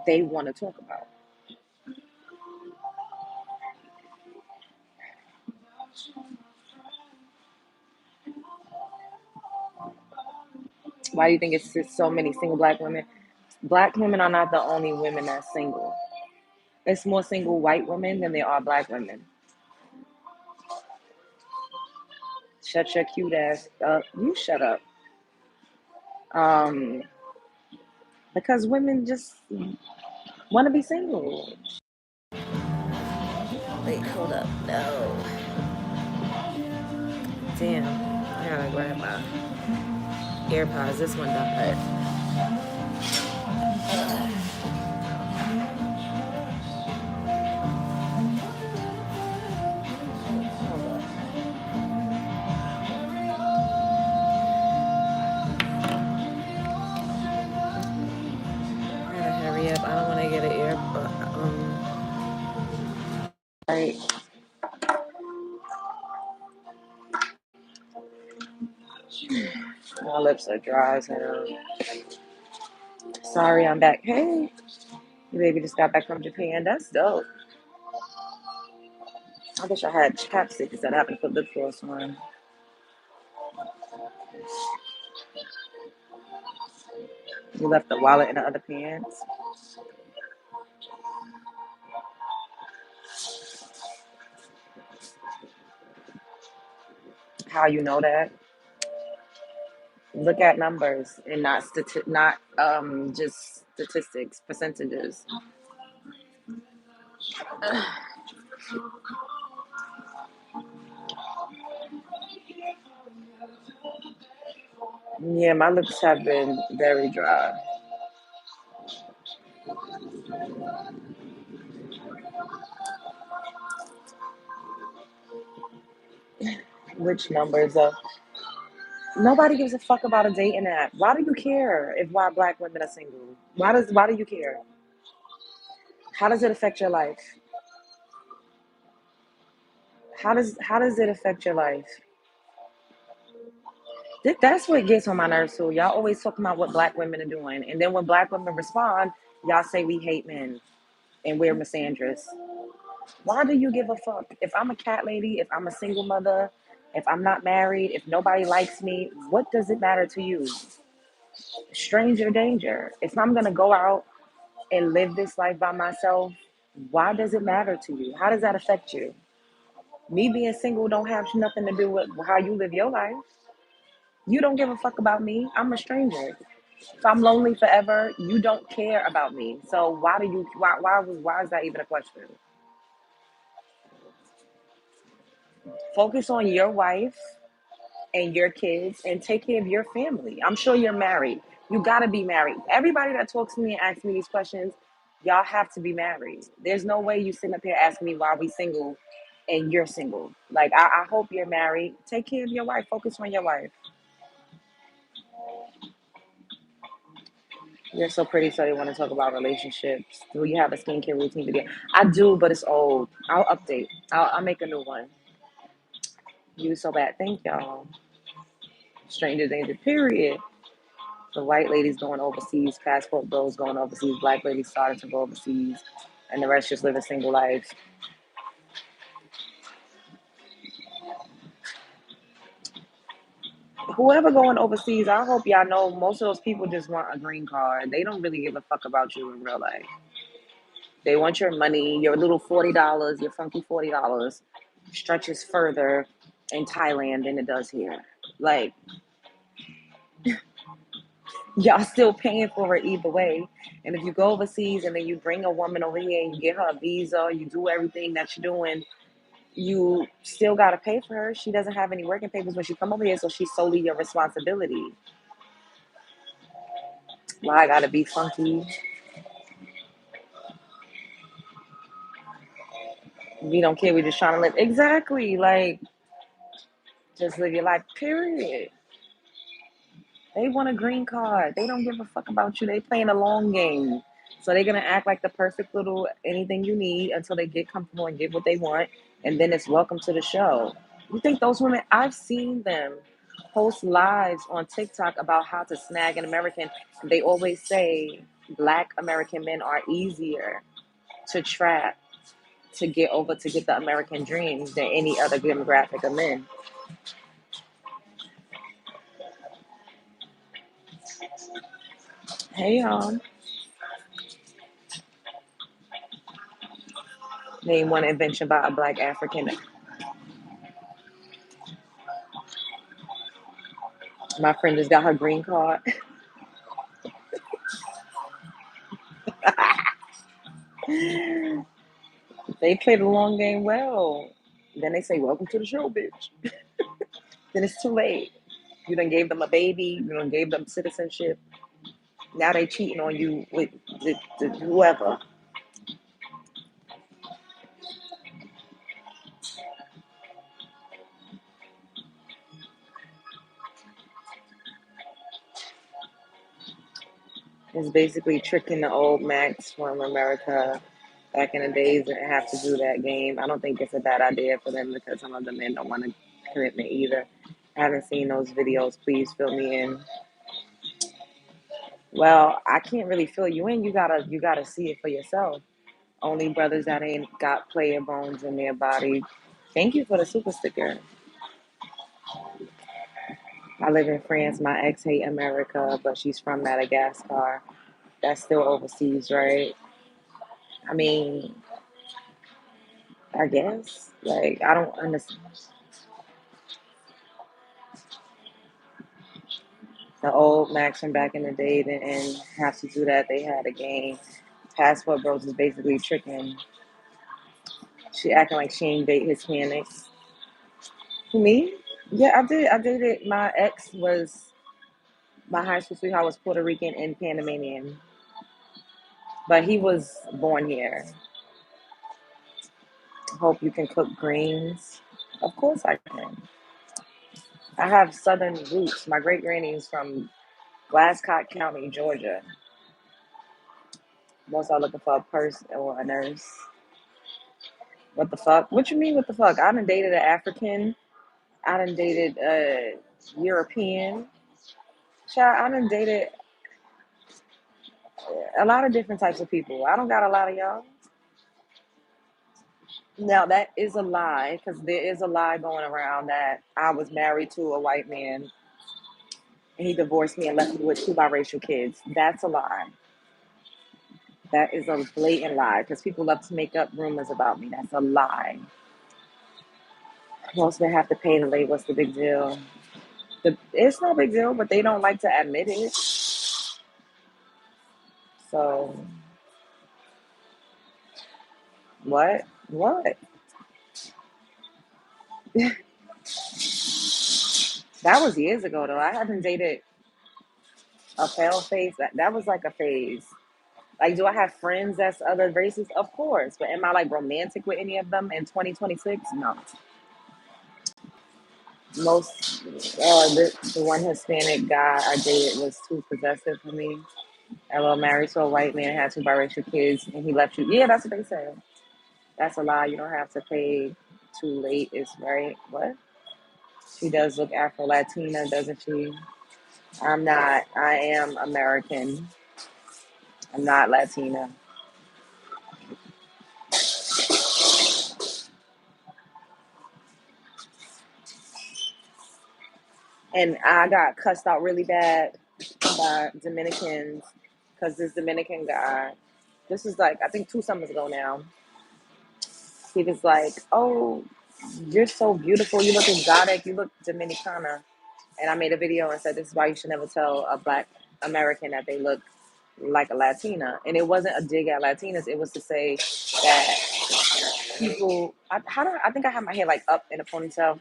A: they want to talk about. Why do you think it's just so many single black women? Black women are not the only women that's single. It's more single white women than there are black women. Shut your cute ass up. You shut up. Um, because women just want to be single. Wait, hold up. No. Damn. I gotta grab my AirPods. This one died. I gotta hurry up. I don't want to get an AirPod. Right. My lips are dry as hell. Sorry, I'm back. Hey, your baby just got back from Japan. That's dope. I wish I had chapstick instead of having to put lip gloss on. You left the wallet in the other pants. How you know that? Look at numbers and not just statistics, percentages. Yeah, my lips have been very dry. Which numbers? Nobody gives a fuck about a dating app. Why do you care if why black women are single? Why do you care? How does it affect your life? How does it affect your life? That's what gets on my nerves too. Y'all always talking about what black women are doing, and then when black women respond, y'all say we hate men and we're misandrous. Why do you give a fuck? If I'm a cat lady, if I'm a single mother, if I'm not married, if nobody likes me, what does it matter to you? Stranger danger. If I'm gonna go out and live this life by myself, why does it matter to you? How does that affect you? Me being single don't have nothing to do with how you live your life. You don't give a fuck about me. I'm a stranger. If I'm lonely forever, you don't care about me. So why is that even a question? Focus on your wife and your kids and take care of your family. I'm sure you're married. You gotta be married. Everybody that talks to me and asks me these questions, y'all have to be married. There's no way you sitting up here asking me why we single and you're single. Like I hope you're married. Take care of your wife. Focus on your wife. You're so pretty, so they want to talk about relationships. Do you have a skincare routine video? I do, but it's old. I'll update. I'll make a new one. You so bad. Thank y'all. Stranger danger, period. The white ladies going overseas, passport bros going overseas, black ladies starting to go overseas, and the rest just live a single life. Whoever going overseas, I hope y'all know most of those people just want a green card. They don't really give a fuck about you in real life. They want your money, your little $40, your funky $40 stretches further in Thailand than it does here. Like, y'all still paying for it either way. And if you go overseas and then you bring a woman over here and you get her a visa, you do everything that you're doing, you still got to pay for her. She doesn't have any working papers when she come over here, so she's solely your responsibility. Why I got to be funky? We don't care. We're just trying to live. Exactly. Like, just live your life, period. They want a green card. They don't give a fuck about you. They playing a long game. So they're gonna act like the perfect little anything you need until they get comfortable and get what they want, and then it's welcome to the show. You think those women? I've seen them post lives on TikTok about how to snag an American. They always say Black American men are easier to trap, to get over, to get the American dream than any other demographic of men. Hey y'all, name one invention by a Black African. My friend just got her green card. They play the long game well. Then they say, "Welcome to the show, bitch." Then it's too late. You done gave them a baby. You done gave them citizenship. Now they cheating on you with whoever. It's basically tricking the old Max from America back in the days and have to do that game. I don't think it's a bad idea for them because some of the men don't want a commitment either. I haven't seen those videos. Please fill me in. Well, I can't really fill you in. You gotta see it for yourself. Only brothers that ain't got player bones in their body. Thank you for the super sticker. I live in France. My ex hate America, but she's from Madagascar. That's still overseas, right? I mean, I guess. Like, I don't understand. The old Max from back in the day didn't have to do that. They had a game. Passport Bros is basically tricking. She acting like she ain't date Hispanics. Me? Yeah, I did. I dated. My ex was my high school sweetheart was Puerto Rican and Panamanian, but he was born here. Hope you can cook greens. Of course I can. I have southern roots. My great granny is from Glasscock County, Georgia. Most are looking for a person or a nurse. What the fuck? What you mean? What the fuck? I done dated an African. I done dated a European. Child, I done dated a lot of different types of people. I don't got a lot of y'all. Now that is a lie because there is a lie going around that I was married to a white man and he divorced me and left me with two biracial kids. That's a lie. That is a blatant lie because people love to make up rumors about me. That's a lie. Most of them have to pay the late. What's the big deal? It's no big deal, but they don't like to admit it. So what? What? That was years ago though. I haven't dated a pale face. That was like a phase. Like, do I have friends that's other races? Of course. But am I like romantic with any of them in 2026? No. Most, the one Hispanic guy I dated was too possessive for me. I was married to a white man, had two biracial kids, and he left you. Yeah, that's what they said. That's a lie. You don't have to pay too late. It's right. What? She does look Afro Latina, doesn't she? I'm not. I am American. I'm not Latina. And I got cussed out really bad by Dominicans because this Dominican guy, this is like, I think 2 summers ago now, he was like, "Oh, you're so beautiful. You look exotic. You look Dominicana." And I made a video and said, "This is why you should never tell a Black American that they look like a Latina." And it wasn't a dig at Latinas. It was to say that people, I think I have my hair like up in a ponytail.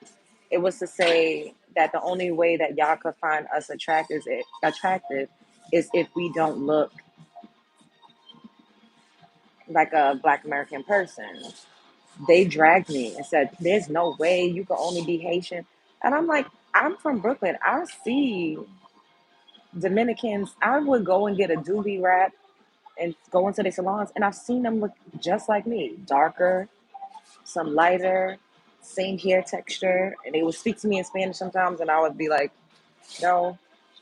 A: It was to say that the only way that y'all could find us attractive is if we don't look like a Black American person. They dragged me and said, "There's no way you can only be Haitian." And I'm like, I'm from Brooklyn. I see Dominicans. I would go and get a doobie wrap and go into the salons, and I've seen them look just like me, darker, some lighter, same hair texture, and they would speak to me in Spanish sometimes, and I would be like, no.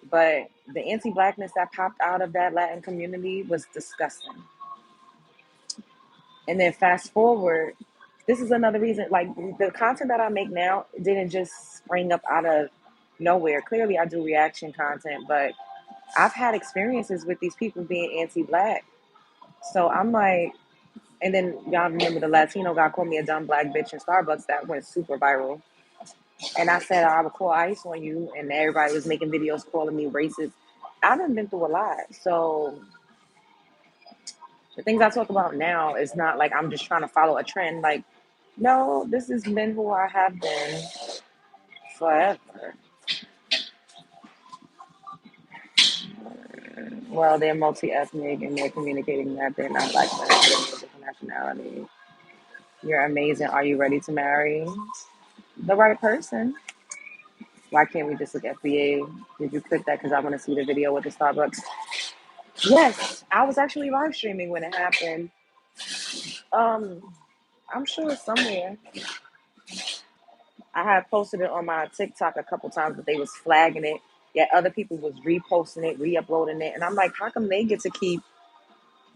A: But the anti-blackness that popped out of that Latin community was disgusting. And then fast forward, this is another reason. Like, the content that I make now didn't just spring up out of nowhere. Clearly, I do reaction content, but I've had experiences with these people being anti-black. So I'm like, and then y'all remember the Latino guy called me a dumb Black bitch in Starbucks that went super viral. And I said I would call ICE on you, and everybody was making videos calling me racist. I done been through a lot. So the things I talk about now is not like I'm just trying to follow a trend. Like, no, this has been who I have been forever. Well, they're multi-ethnic and they're communicating that they're not Black American, they're a different nationality. You're amazing. Are you ready to marry the right person? Why can't we just look at FBA? Did you click that? Because I want to see the video with the Starbucks. Yes, I was actually live streaming when it happened. Um, I'm sure somewhere. I had posted it on my TikTok a couple times, but they was flagging it. Yet other people was reposting it, re-uploading it, and I'm like, how come they get to keep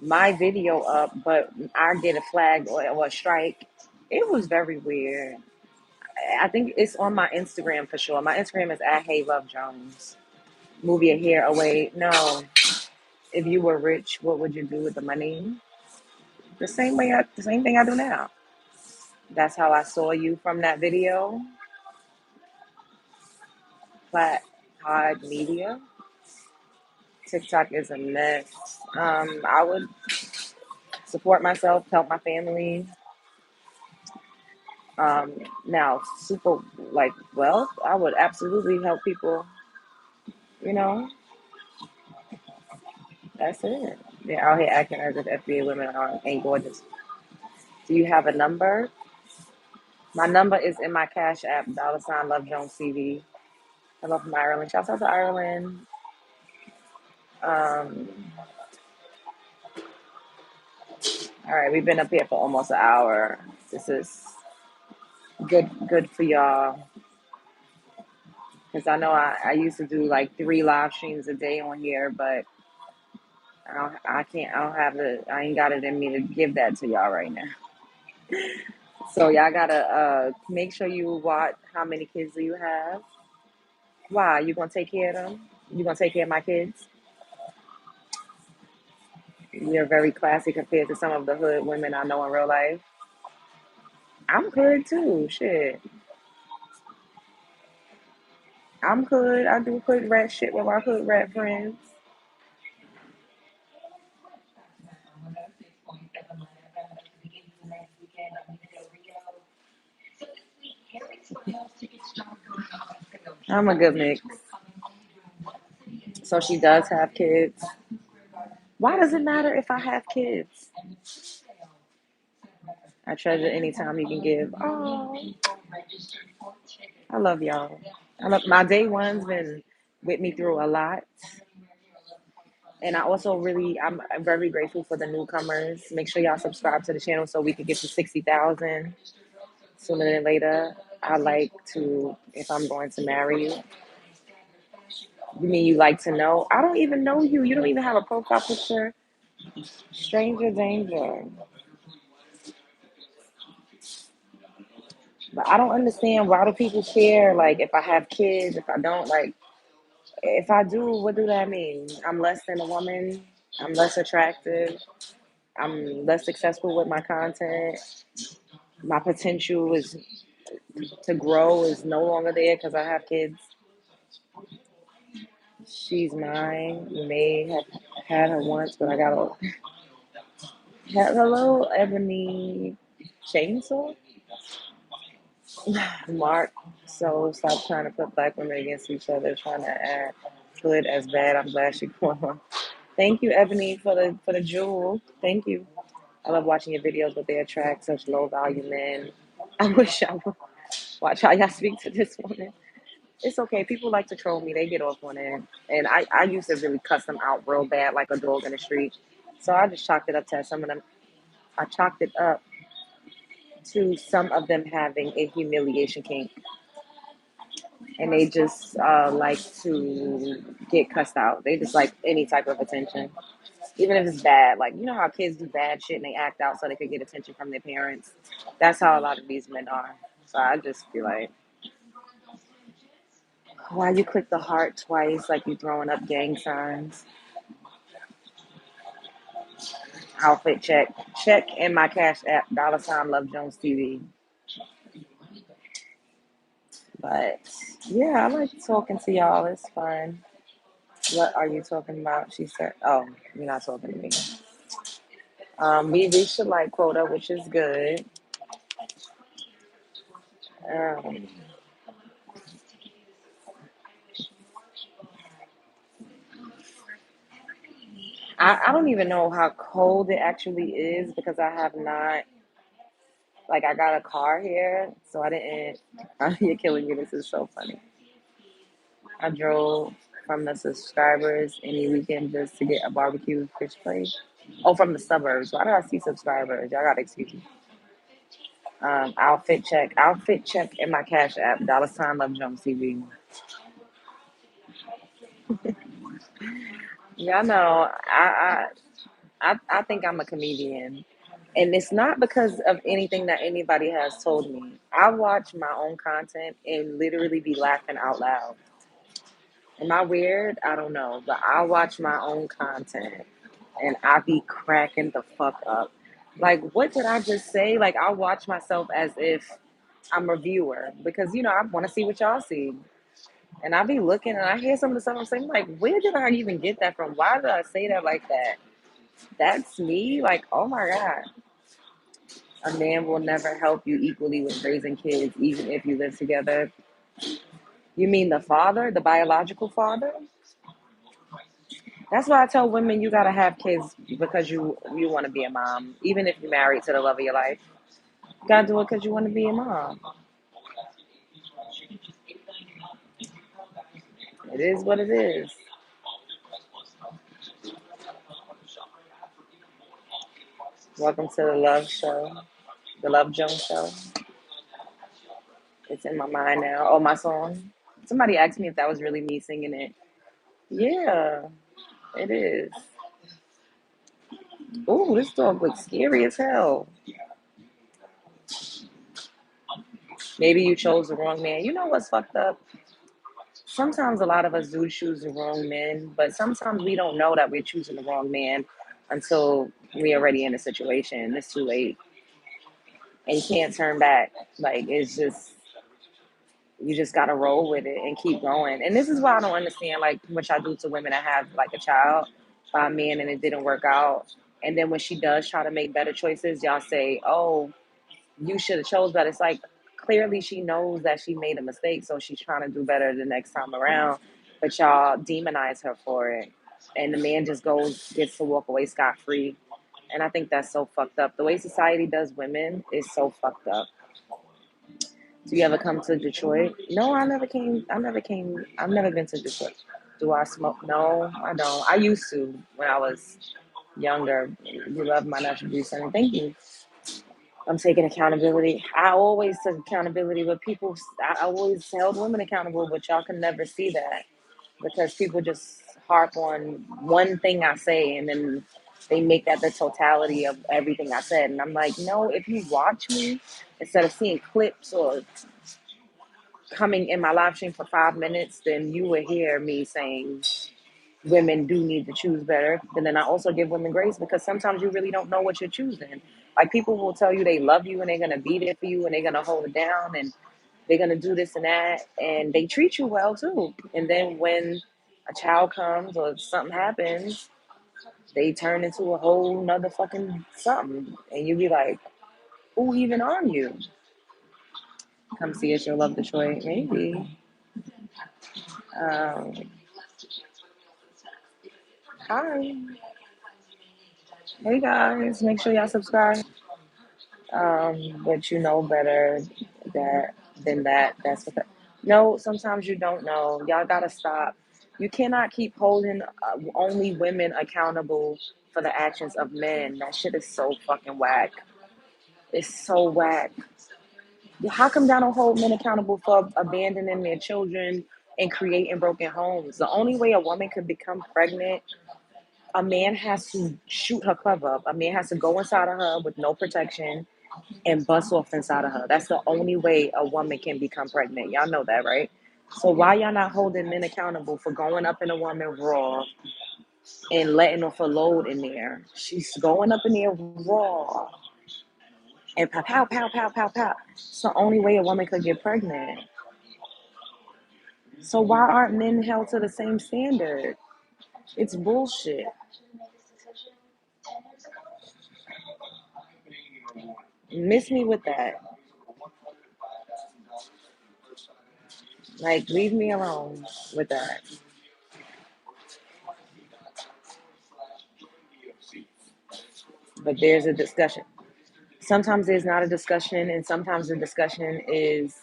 A: my video up, but I get a flag or a strike? It was very weird. I think it's on my Instagram for sure. My Instagram is at Hey Love Jones. Move your hair away. No, if you were rich, what would you do with the money? The same thing I do now. That's how I saw you from that video. Plat Pod Media. TikTok is a mess. I would support myself, help my family. Now, super like wealth, I would absolutely help people. You know, that's it. They're out here acting as if FBA women ain't gorgeous. Do you have a number? My number is in my Cash App, $ Love Jones CV. Hello from Ireland. Shout out to Ireland. Um, all right, we've been up here for almost an hour. This is good for y'all. Because I know I used to do like 3 live streams a day on here, but I can't, I ain't got it in me to give that to y'all right now. So y'all gotta make sure you watch how many kids do you have. Why? You gonna take care of them? You gonna take care of my kids? You're very classy compared to some of the hood women I know in real life. I'm hood too, shit. I'm hood. I do hood rat shit with my hood rat friends. I'm a good mix. So she does have kids. Why does it matter if I have kids? I treasure any time you can give. Oh, I love y'all. I love my day one's been with me through a lot. And I also I'm very grateful for the newcomers. Make sure y'all subscribe to the channel so we can get to 60,000 sooner than later. I like to, if I'm going to marry you, you mean you like to know? I don't even know you. You don't even have a profile picture. Stranger danger. But I don't understand why do people care? Like if I have kids, if I don't, like if I do, what do that mean? I'm less than a woman. I'm less attractive. I'm less successful with my content. My potential is to grow is no longer there because I have kids. She's mine. You may have had her once, but I got a hello, Ebony Chainsaw. Mark. So stop trying to put black women against each other, trying to add good as bad. I'm glad she won. Thank you, Ebony, for the jewel. Thank you. I love watching your videos, but they attract such low value men. I wish I would watch how y'all speak to this woman. It's okay. People like to troll me. They get off on it. And I used to really cuss them out real bad, like a dog in the street. So I just chalked it up to some of them. I chalked it up to some of them having a humiliation kink, and they just like to get cussed out. They just like any type of attention, even if it's bad. Like you know how kids do bad shit and they act out so they could get attention from their parents. That's how a lot of these men are. So I just feel like, why you click the heart twice, like you throwing up gang signs? Outfit check, check in my cash app. $ Love Jones TV. But yeah, I like talking to y'all. It's fun. What are you talking about? She said, "Oh, you're not talking to me." We reached the like quota, which is good. Um, I don't even know how cold it actually is because I have not, like, I got a car here, so I didn't. You're killing me. This is so funny. I drove from the subscribers any weekend just to get a barbecue fish plate. Oh, from the suburbs. Why did I see subscribers? Y'all got to excuse me. Outfit check in my cash app. $Love Jones TV. Yeah, I know. I think I'm a comedian. And it's not because of anything that anybody has told me. I watch my own content and literally be laughing out loud. Am I weird? I don't know. But I watch my own content and I be cracking the fuck up. Like, what did I just say? Like, I watch myself as if I'm a viewer because, I want to see what y'all see. And I be looking and I hear some of the stuff I'm saying, like, where did I even get that from? Why did I say that like that? That's me? Like, oh my God. A man will never help you equally with raising kids, even if you live together. You mean the father, the biological father? That's why I tell women you gotta have kids because you want to be a mom, even if you're married to the love of your life. You gotta do it because you want to be a mom. It is what it is. Welcome to the Love Show, the Love Jones Show. It's in my mind now. Oh, my song. Somebody asked me if that was really me singing it. Yeah, it is. Ooh, this dog looks scary as hell. Maybe you chose the wrong man. You know what's fucked up? Sometimes a lot of us do choose the wrong men, but sometimes we don't know that we're choosing the wrong man until we're already in a situation. It's too late. And you can't turn back. Like, it's just, You just gotta roll with it and keep going. And this is why I don't understand like what y'all do to women that have like a child by a man and it didn't work out. And then when she does try to make better choices, y'all say, "Oh, you should have chose better." It's like clearly she knows that she made a mistake, so she's trying to do better the next time around. But y'all demonize her for it, and the man just gets to walk away scot free. And I think that's so fucked up. The way society does women is so fucked up. Do you ever come to Detroit? No, I never came. I never came. I've never been to Detroit. Do I smoke? No, I don't. I used to when I was younger. You love my natural beauty center. Thank you. I'm taking accountability. I always took accountability, but I always held women accountable, but y'all can never see that because people just harp on one thing I say and then they make that the totality of everything I said. And I'm like, no, if you watch me, instead of seeing clips or coming in my live stream for 5 minutes, then you will hear me saying women do need to choose better. But then I also give women grace because sometimes you really don't know what you're choosing. Like people will tell you they love you and they're gonna be there for you and they're gonna hold it down and they're gonna do this and that and they treat you well too. And then when a child comes or something happens, they turn into a whole nother fucking something. And you be like, who even are you? Come see us, you'll love Detroit. Maybe. Um, hi. Hey guys, make sure y'all subscribe. But you know better that than that. That's what. No, sometimes you don't know. Y'all gotta stop. You cannot keep holding only women accountable for the actions of men. That shit is so fucking whack. It's so whack. How come y'all don't hold men accountable for abandoning their children and creating broken homes? The only way a woman could become pregnant, a man has to shoot her cover up. A man has to go inside of her with no protection and bust off inside of her. That's the only way a woman can become pregnant. Y'all know that, right? So why y'all not holding men accountable for going up in a woman raw and letting off a load in there? She's going up in there raw and pow, pow, pow, pow, pow, pow. It's the only way a woman could get pregnant. So why aren't men held to the same standard? It's bullshit. Miss me with that. Like, leave me alone with that. But there's a discussion. Sometimes there's not a discussion, and sometimes the discussion is,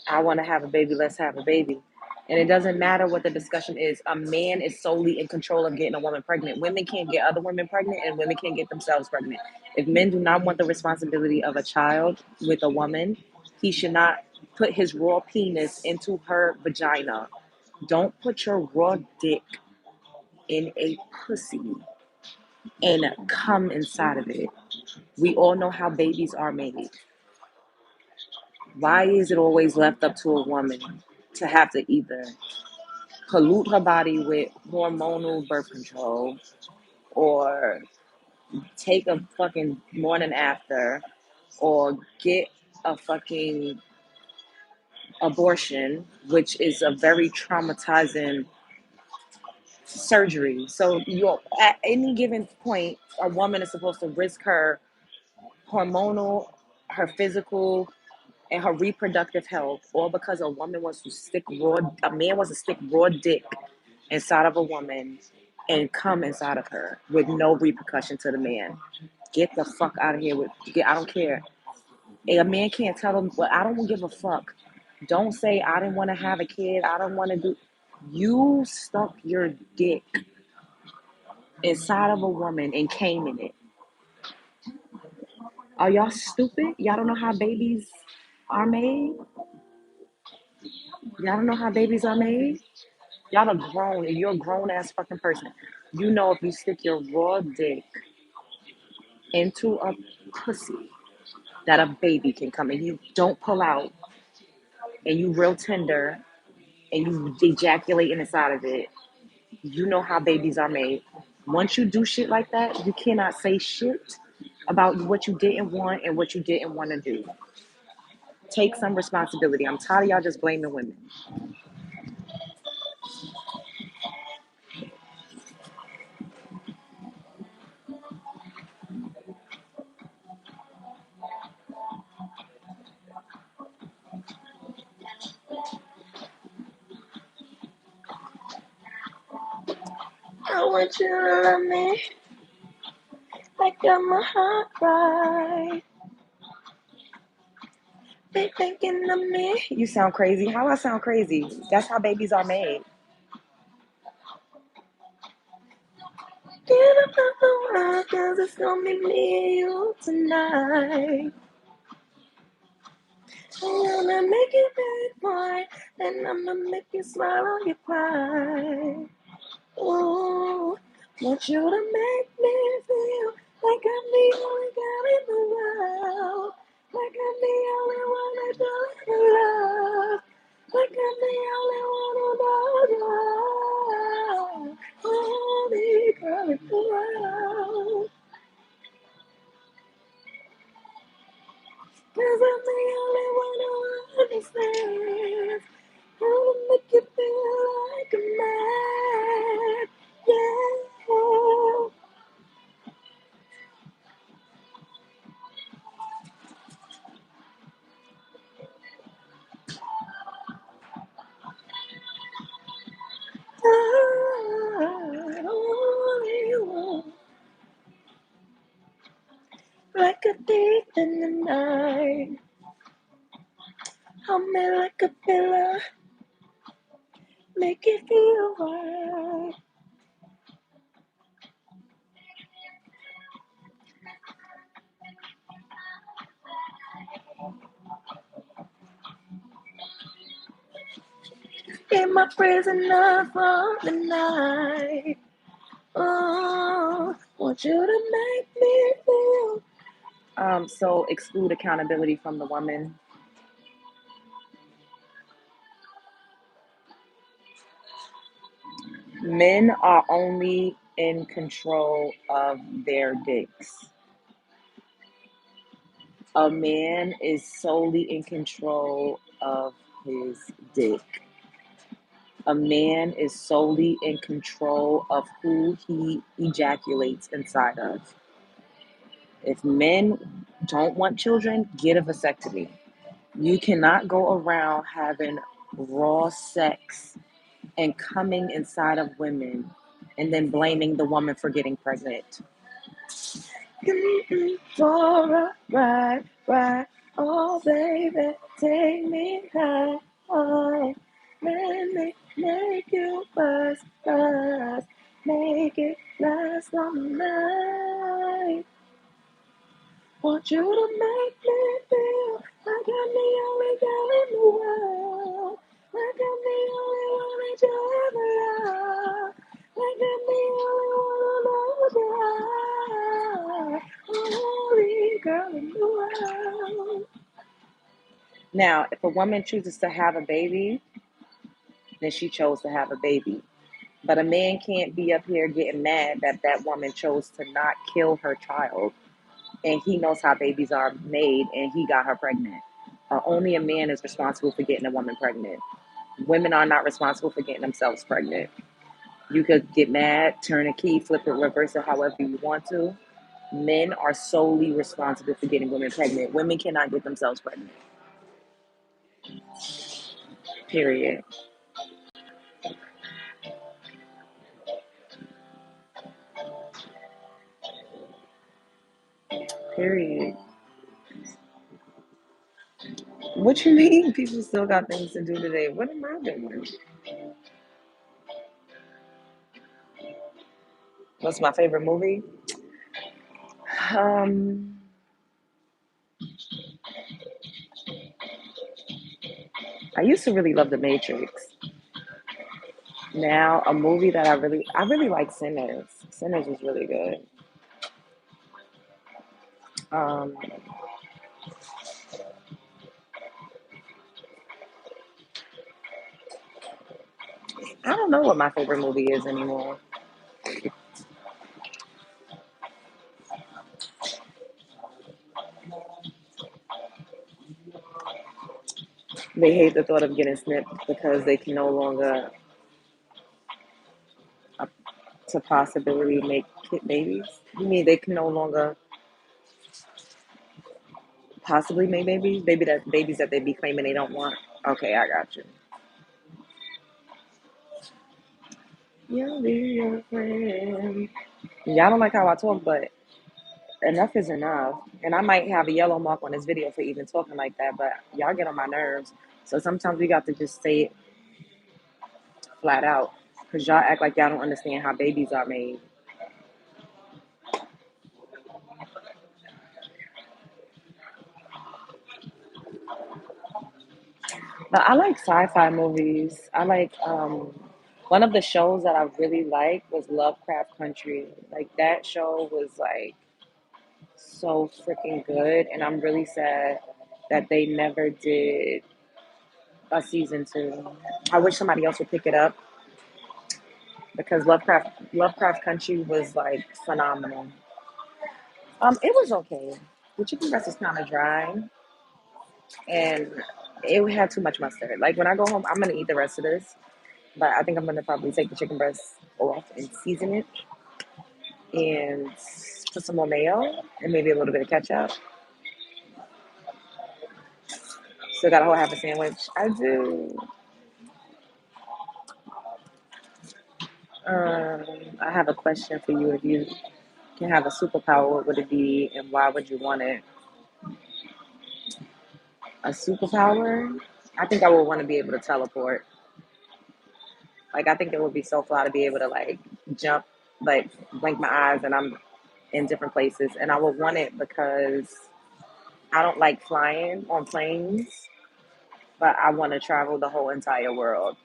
A: I want to have a baby, let's have a baby. And it doesn't matter what the discussion is. A man is solely in control of getting a woman pregnant. Women can't get other women pregnant, and women can't get themselves pregnant. If men do not want the responsibility of a child with a woman, he should not put his raw penis into her vagina. Don't put your raw dick in a pussy and come inside of it. We all know how babies are made. Why is it always left up to a woman to have to either pollute her body with hormonal birth control or take a fucking morning after or get a fucking abortion, which is a very traumatizing surgery. So you're at any given point, a woman is supposed to risk her hormonal, her physical, and her reproductive health, all because a man wants to stick raw dick inside of a woman and come inside of her with no repercussion to the man. Get the fuck out of here I don't care. A man can't tell them, well, I don't give a fuck. Don't say I didn't want to have a kid. I don't want to do. You stuck your dick inside of a woman and came in it. Are y'all stupid? Y'all don't know how babies are made? Y'all don't know how babies are made? Y'all are grown and you're a grown ass fucking person. You know if you stick your raw dick into a pussy that a baby can come and you don't pull out and you real tender and you ejaculating inside of it, you know how babies are made. Once you do shit like that, you cannot say shit about what you didn't want and what you didn't want to do. Take some responsibility. I'm tired of y'all just blaming women. I want you to love me like I'm a heart right. They thinking of me. You sound crazy. How I sound crazy? That's how babies are made. Get up off the world, 'cause it's gonna be me and you tonight. I'm gonna make it big, boy, and I'm gonna make you smile on your pie. Ooh, want you to make me feel like I'm the only girl in the world. Like I'm the only one that does love. Like I'm the only one who knows love. Only girl in the world. 'Cause I'm the only one who understands. How to make you feel like a man. Yeah. I only want like a thief in the night. Hold me like a pillar, make it feel right. Be my prisoner for the night. Oh, want you to make me feel. So exclude accountability from the woman. Men are only in control of their dicks. A man is solely in control of his dick. A man is solely in control of who he ejaculates inside of. If men don't want children, get a vasectomy. You cannot go around having raw sex and coming inside of women and then blaming the woman for getting pregnant. For a ride, ride, oh baby, take me high, oh, let me make you buzz, buzz, make it last all night. Want you to make me feel like I'm the only girl in the world, like I'm the only one that you ever love, like I'm the only one who knows you are, only girl in the world. Now, if a woman chooses to have a baby, then she chose to have a baby. But a man can't be up here getting mad that that woman chose to not kill her child, and he knows how babies are made, and he got her pregnant. Only a man is responsible for getting a woman pregnant. Women are not responsible for getting themselves pregnant. You could get mad, turn a key, flip it, reverse it, however you want to. Men are solely responsible for getting women pregnant. Women cannot get themselves pregnant. Period. Period. What you mean? People still got things to do today. What am I doing? What's my favorite movie? Um, I used to really love The Matrix. Now, a movie that I really like Sinners. Sinners was really good. Um, I don't know what my favorite movie is anymore. They hate the thought of getting snipped because they can no longer, up to possibility, make babies. You mean they can no longer possibly make babies? Babies that they be claiming they don't want. Okay, I got you. You'll be your friend. Y'all don't like how I talk, but enough is enough. And I might have a yellow mark on this video for even talking like that, but y'all get on my nerves. So sometimes we got to just say it flat out. Because y'all act like y'all don't understand how babies are made. But I like sci-fi movies. I like one of the shows that I really liked was Lovecraft Country. Like that show was like so freaking good, and I'm really sad that they never did a season two. I wish somebody else would pick it up because Lovecraft Country was like phenomenal. It was okay. The chicken breast is kind of dry, and it had too much mustard. Like when I go home, I'm gonna eat the rest of this, but I think I'm gonna probably take the chicken breast off and season it and put some more mayo and maybe a little bit of ketchup. Still got a whole half a sandwich. I do. I have a question for you. If you can have a superpower, what would it be, and why would you want it? A superpower? I think I would want to be able to teleport. Like I think it would be so fly to be able to like jump, like blink my eyes, and I'm in different places. And I would want it because I don't like flying on planes, but I want to travel the whole entire world.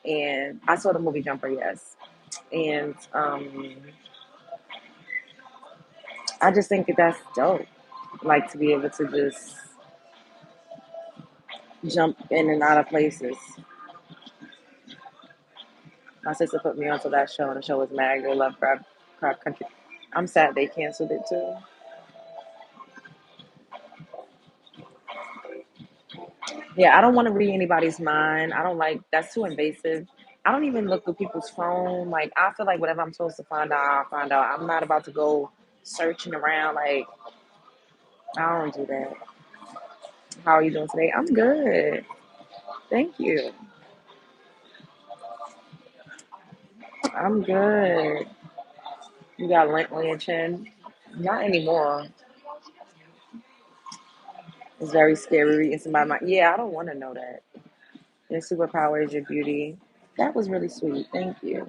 A: And I saw the movie Jumper, yes, and I just think that that's dope. Like to be able to just jump in and out of places. My sister put me onto that show, and the show was mad good. Lovecraft Country. I'm sad they canceled it too. Yeah, I don't want to read anybody's mind. I don't like that's too invasive. I don't even look at people's phone. Like I feel like whatever I'm supposed to find out, I'll find out. I'm not about to go searching around. Like I don't do that. How are you doing today? I'm good. Thank you. I'm good. You got lint on your chin? Not anymore. It's very scary reading somebody mind. Yeah, I don't want to know that. Your superpower is your beauty. That was really sweet. Thank you.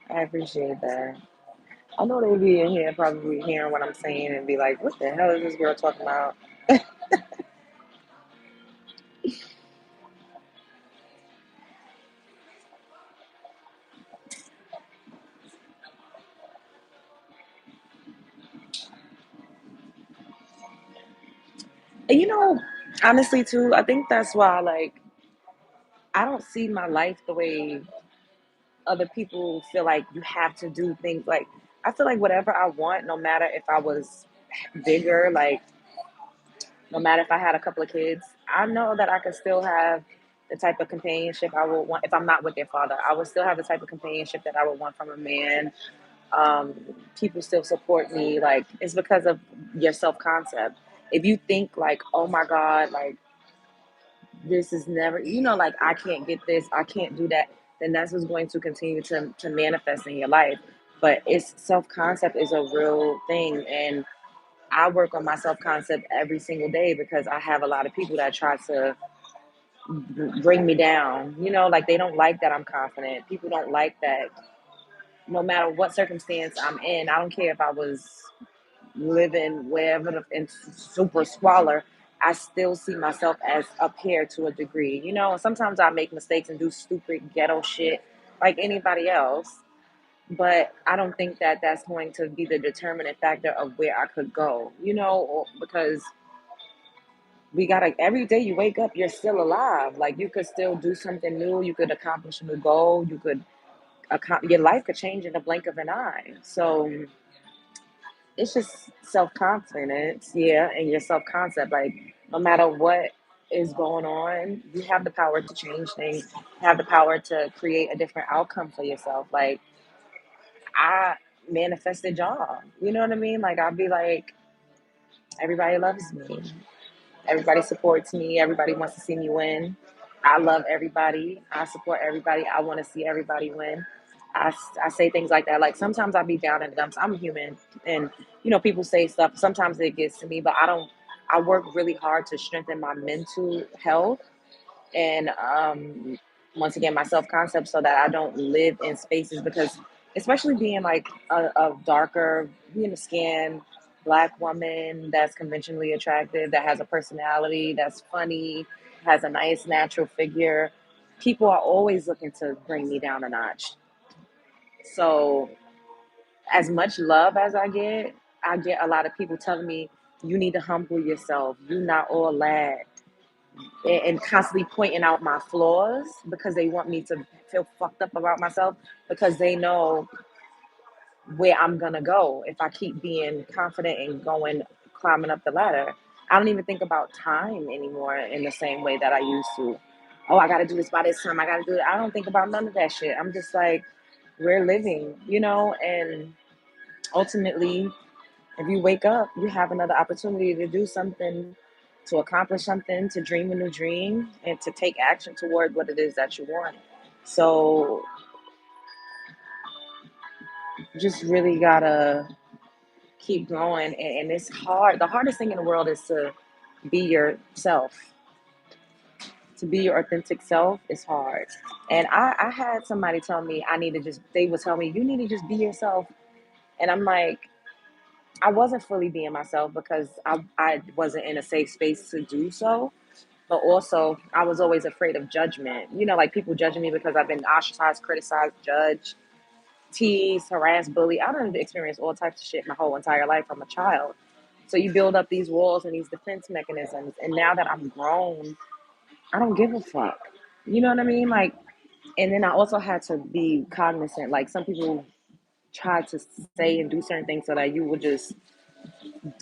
A: I appreciate that. I know they be in here probably hearing what I'm saying and be like, what the hell is this girl talking about? And honestly, too, I think that's why, like, I don't see my life the way other people feel like you have to do things. Like, I feel like whatever I want, no matter if I was bigger, like, no matter if I had a couple of kids, I know that I could still have the type of companionship I would want if I'm not with their father. I would still have the type of companionship that I would want from a man. um, People still support me. Like it's because of your self concept. If you think like, oh my God, like this is never, like I can't get this, I can't do that, then that's what's going to continue to manifest in your life. But it's self concept is a real thing, and I work on my self concept every single day because I have a lot of people that try to bring me down. Like they don't like that I'm confident. People don't like that no matter what circumstance I'm in. I don't care if I was living wherever in super squalor. I still see myself as up here to a degree. Sometimes I make mistakes and do stupid ghetto shit like anybody else, but I don't think that that's going to be the determinant factor of where I could go, because we gotta, every day you wake up, you're still alive. Like you could still do something new, you could accomplish a new goal, you could, your life could change in the blink of an eye. So it's just self confidence, yeah, and your self concept. Like no matter what, is going on, you have the power to change things, have the power to create a different outcome for yourself. Like, I manifested job. You know what I mean? Like, I'd be like, everybody loves me. Everybody supports me. Everybody wants to see me win. I love everybody. I support everybody. I want to see everybody win. I say things like that. Like, sometimes I be down in the dumps. I'm human. And, people say stuff. Sometimes it gets to me, but I don't. I work really hard to strengthen my mental health and once again my self-concept so that I don't live in spaces because especially being like a darker skin black woman that's conventionally attractive, that has a personality, that's funny, has a nice natural figure, people are always looking to bring me down a notch. So as much love as I get a lot of people telling me you need to humble yourself, you're not all that, and constantly pointing out my flaws because they want me to feel fucked up about myself because they know where I'm gonna go if I keep being confident and going climbing up the ladder. I don't even think about time anymore in the same way that I used to. Oh, I gotta do this by this time. I gotta do it. I don't think about none of that shit. I'm just like, we're living, and ultimately if you wake up, you have another opportunity to do something, to accomplish something, to dream a new dream, and to take action toward what it is that you want. So just really gotta keep going. And it's hard. The hardest thing in the world is to be yourself. To be your authentic self is hard. And I had somebody tell me they would tell me, you need to just be yourself. And I'm like, I wasn't fully being myself because I wasn't in a safe space to do so. But also, I was always afraid of judgment. Like people judging me because I've been ostracized, criticized, judged, teased, harassed, bullied. I done experienced all types of shit my whole entire life from a child. So you build up these walls and these defense mechanisms. And now that I'm grown, I don't give a fuck. You know what I mean? Like, and then I also had to be cognizant. Like some people try to say and do certain things so that you would just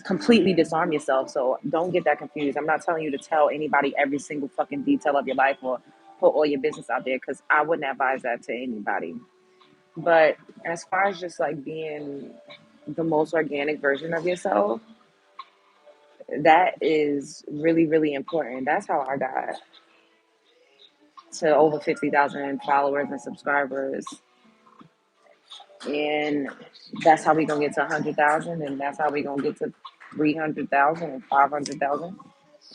A: completely disarm yourself. So don't get that confused. I'm not telling you to tell anybody every single fucking detail of your life or put all your business out there because I wouldn't advise that to anybody. But as far as just like being the most organic version of yourself, that is really, really important. That's how I got to over 50,000 followers and subscribers. And that's how we going to get to 100,000. And that's how we going to get to 300,000 and 500,000.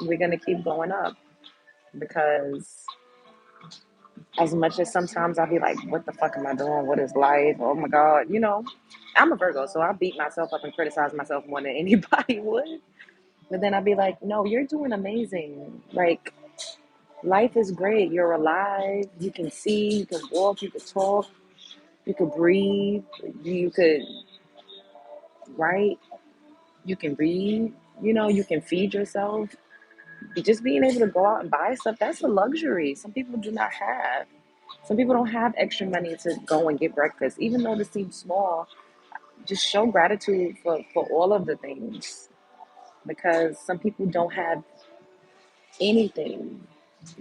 A: We're going to keep going up because as much as sometimes I'll be like, what the fuck am I doing? What is life? Oh my God. I'm a Virgo, so I beat myself up and criticize myself more than anybody would. But then I'll be like, no, you're doing amazing. Like, life is great. You're alive. You can see, you can walk, you can talk, you can breathe, you could write, you can read, you can feed yourself. Just being able to go out and buy stuff, that's a luxury some people do not have. Some people don't have extra money to go and get breakfast. Even though this seems small, just show gratitude for all of the things because some people don't have anything.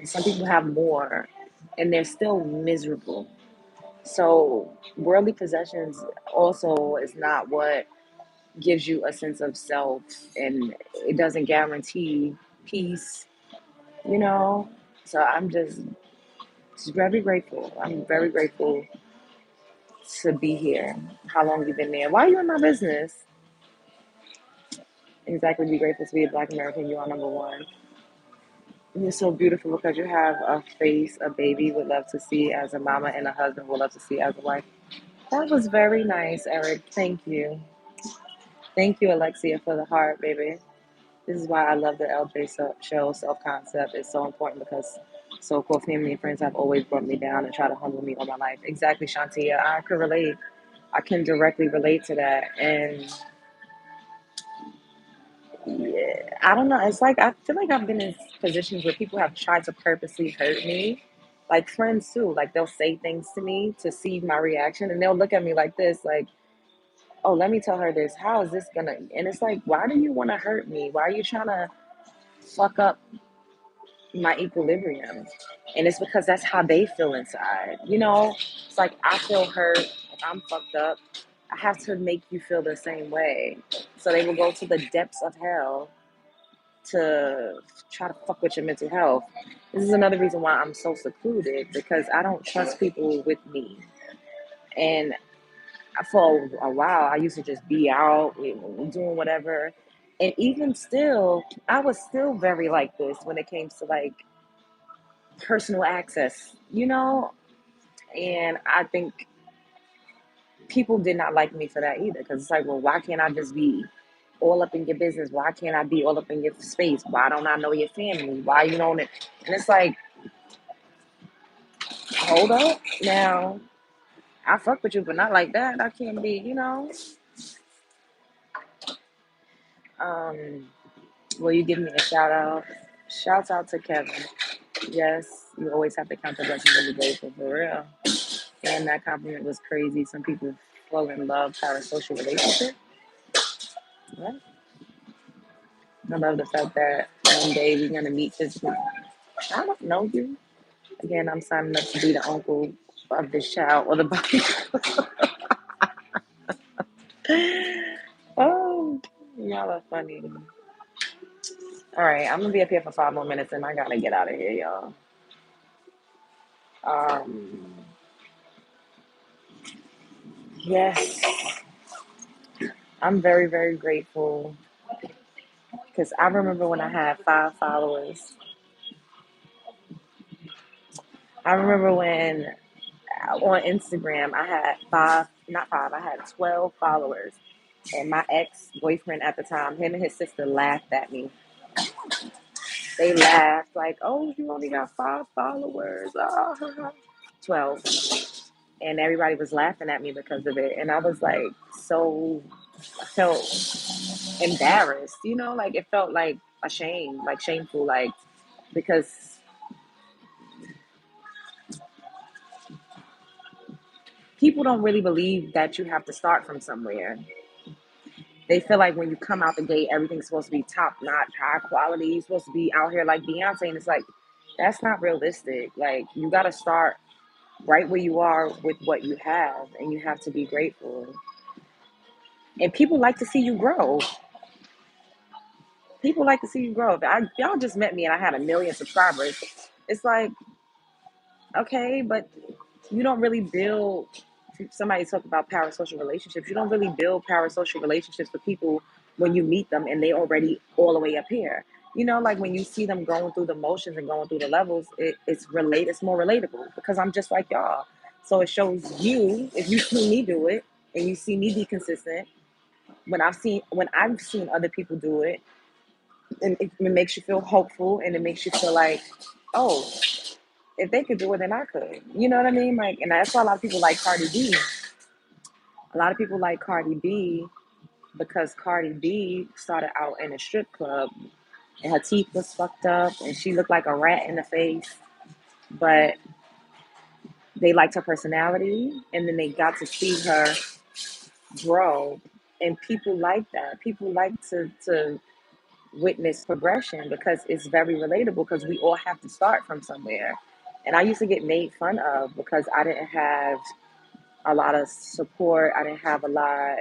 A: Some people have more and they're still miserable. So, worldly possessions also is not what gives you a sense of self and it doesn't guarantee peace, you know? So, I'm just very grateful. I'm very grateful to be here. How long you been there? Why are you in my business? Exactly. Be grateful to be a Black American. You are number one. You're so beautiful because you have a face a baby would love to see as a mama and a husband would love to see as a wife. That was very nice, Eric. Thank you. Thank you, Alexia, for the heart, baby. This is why I love the LJ show. Self concept is so important because so called family and friends have always brought me down and try to humble me all my life. Exactly, Shantia. I could relate. I can directly relate to that. And yeah, I don't know. It's like I feel like I've been in positions where people have tried to purposely hurt me, like friends too. Like they'll say things to me to see my reaction, and they'll look at me like this, like, "Oh, let me tell her this. How is this gonna?" And it's like, why do you want to hurt me? Why are you trying to fuck up my equilibrium. And it's because that's how they feel inside. It's like I feel hurt, if I'm fucked up, I have to make you feel the same way. So they will go to the depths of hell to try to fuck with your mental health. This is another reason why I'm so secluded, because I don't trust people with me. And for a while, I used to just be out doing whatever. And even still, I was still very like this when it came to like personal access, And I think people did not like me for that either, because it's like, well, why can't I just be all up in your business? Why can't I be all up in your space? Why don't I know your family? Why you don't? And it's like, hold up, now I fuck with you, but not like that. I can't be. Um, will you give me a shout out? Shouts out to Kevin. Yes, you always have to count the blessings of the grateful, for real. And that compliment was crazy. Some people fall in love parasocial relationship. Right? I love the fact that one day we're gonna meet physically. I don't know you. Again, I'm signing up to be the uncle of this child or the body. Oh, y'all are funny. All right, I'm gonna be up here for 5 more minutes, and I gotta get out of here, y'all. Um, yes, I'm very, very grateful because I remember when I had 5 followers. I remember when on Instagram I had not five, I had 12 followers. And my ex boyfriend at the time, him and his sister laughed at me. They laughed like, "Oh, you only got 5 followers." 12. And everybody was laughing at me because of it. And I was like, I felt embarrassed, like it felt like a shame, like shameful, like, because people don't really believe that you have to start from somewhere. They feel like when you come out the gate, everything's supposed to be top notch, high quality. You're supposed to be out here like Beyonce. And it's like, that's not realistic. Like, you got to start right where you are with what you have, and you have to be grateful. And people like to see you grow. People like to see you grow. Y'all just met me and I had 1 million subscribers. It's like, okay, but you don't really build. Somebody talk about parasocial relationships. You don't really build parasocial relationships with people when you meet them and they already all the way up here. Like when you see them going through the motions and going through the levels, it's more relatable because I'm just like y'all. So it shows you, if you see me do it and you see me be consistent, when I've seen other people do it, and it makes you feel hopeful, and it makes you feel like, oh, if they could do it, then I could. You know what I mean? Like, and that's why a lot of people like Cardi B. A lot of people like Cardi B because Cardi B started out in a strip club and her teeth was fucked up and she looked like a rat in the face. But they liked her personality, and then they got to see her grow. And people like that. People like to witness progression because it's very relatable, because we all have to start from somewhere. And I used to get made fun of because I didn't have a lot of support. I didn't have a lot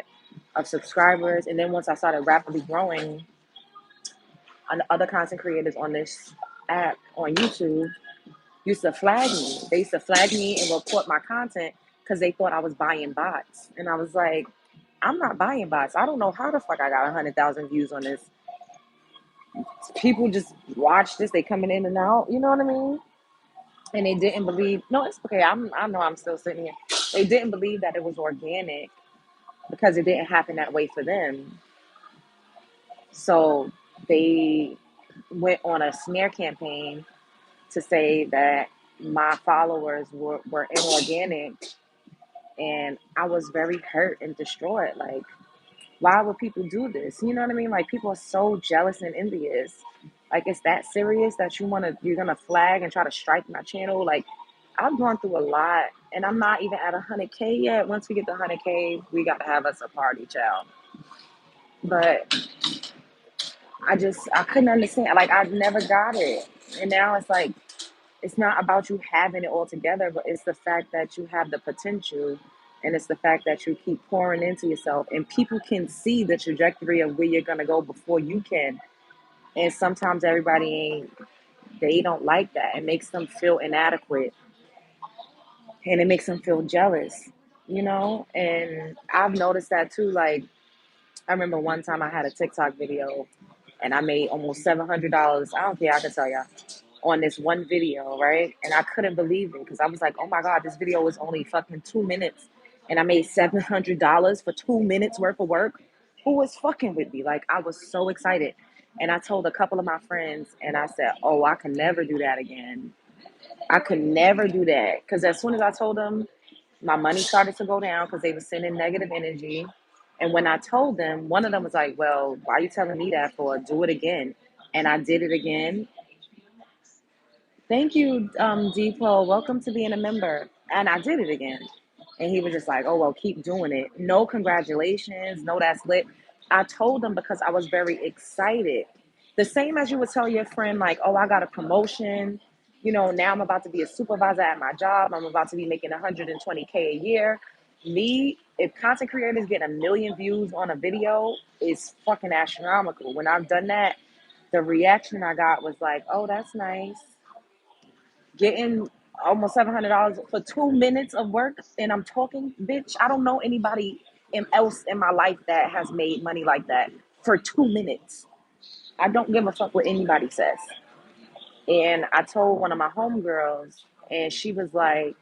A: of subscribers. And then once I started rapidly growing, and other content creators on this app on YouTube used to flag me. They used to flag me and report my content because they thought I was buying bots. And I was like, I'm not buying bots. I don't know how the fuck I got 100,000 views on this. People just watch this. They coming in and out. You know what I mean? And they didn't believe. No, it's okay. I know I'm still sitting here. They didn't believe that it was organic because it didn't happen that way for them. So they went on a smear campaign to say that my followers were inorganic. And I was very hurt and destroyed. Like, why would people do this? You know what I mean? Like, people are so jealous and envious. Like, it's that serious that you're gonna flag and try to strike my channel? Like, I've gone through a lot, and I'm not even at 100K yet. Once we get to 100K, we got to have us a party, child. But I couldn't understand. Like, I never got it. And now it's like, it's not about you having it all together, but it's the fact that you have the potential, and it's the fact that you keep pouring into yourself, and people can see the trajectory of where you're gonna go before you can. And sometimes everybody ain't, they don't like that. It makes them feel inadequate, and it makes them feel jealous, you know? And I've noticed that too. Like, I remember one time I had a TikTok video and I made almost $700. I don't care, I can tell y'all, on this one video, right? And I couldn't believe it because I was like, oh my God, this video was only fucking 2 minutes and I made $700 for 2 minutes worth of work. Who was fucking with me? Like, I was so excited. And I told a couple of my friends and I said, oh, I can never do that again. I could never do that. Because as soon as I told them, my money started to go down because they were sending negative energy. And when I told them, one of them was like, well, why are you telling me that for? Do it again. And I did it again. Thank you, Depot. Welcome to being a member. And I did it again. And he was just like, oh, well, keep doing it. No congratulations. No, that's lit. I told them because I was very excited. The same as you would tell your friend, like, oh, I got a promotion. You know, now I'm about to be a supervisor at my job. I'm about to be making 120K a year. Me, if content creators get 1 million views on a video, is fucking astronomical. When I've done that, the reaction I got was like, oh, that's nice. Getting almost $700 for 2 minutes of work, and I'm talking, bitch. I don't know anybody else in my life that has made money like that for 2 minutes. I don't give a fuck what anybody says. And I told one of my homegirls, and she was like,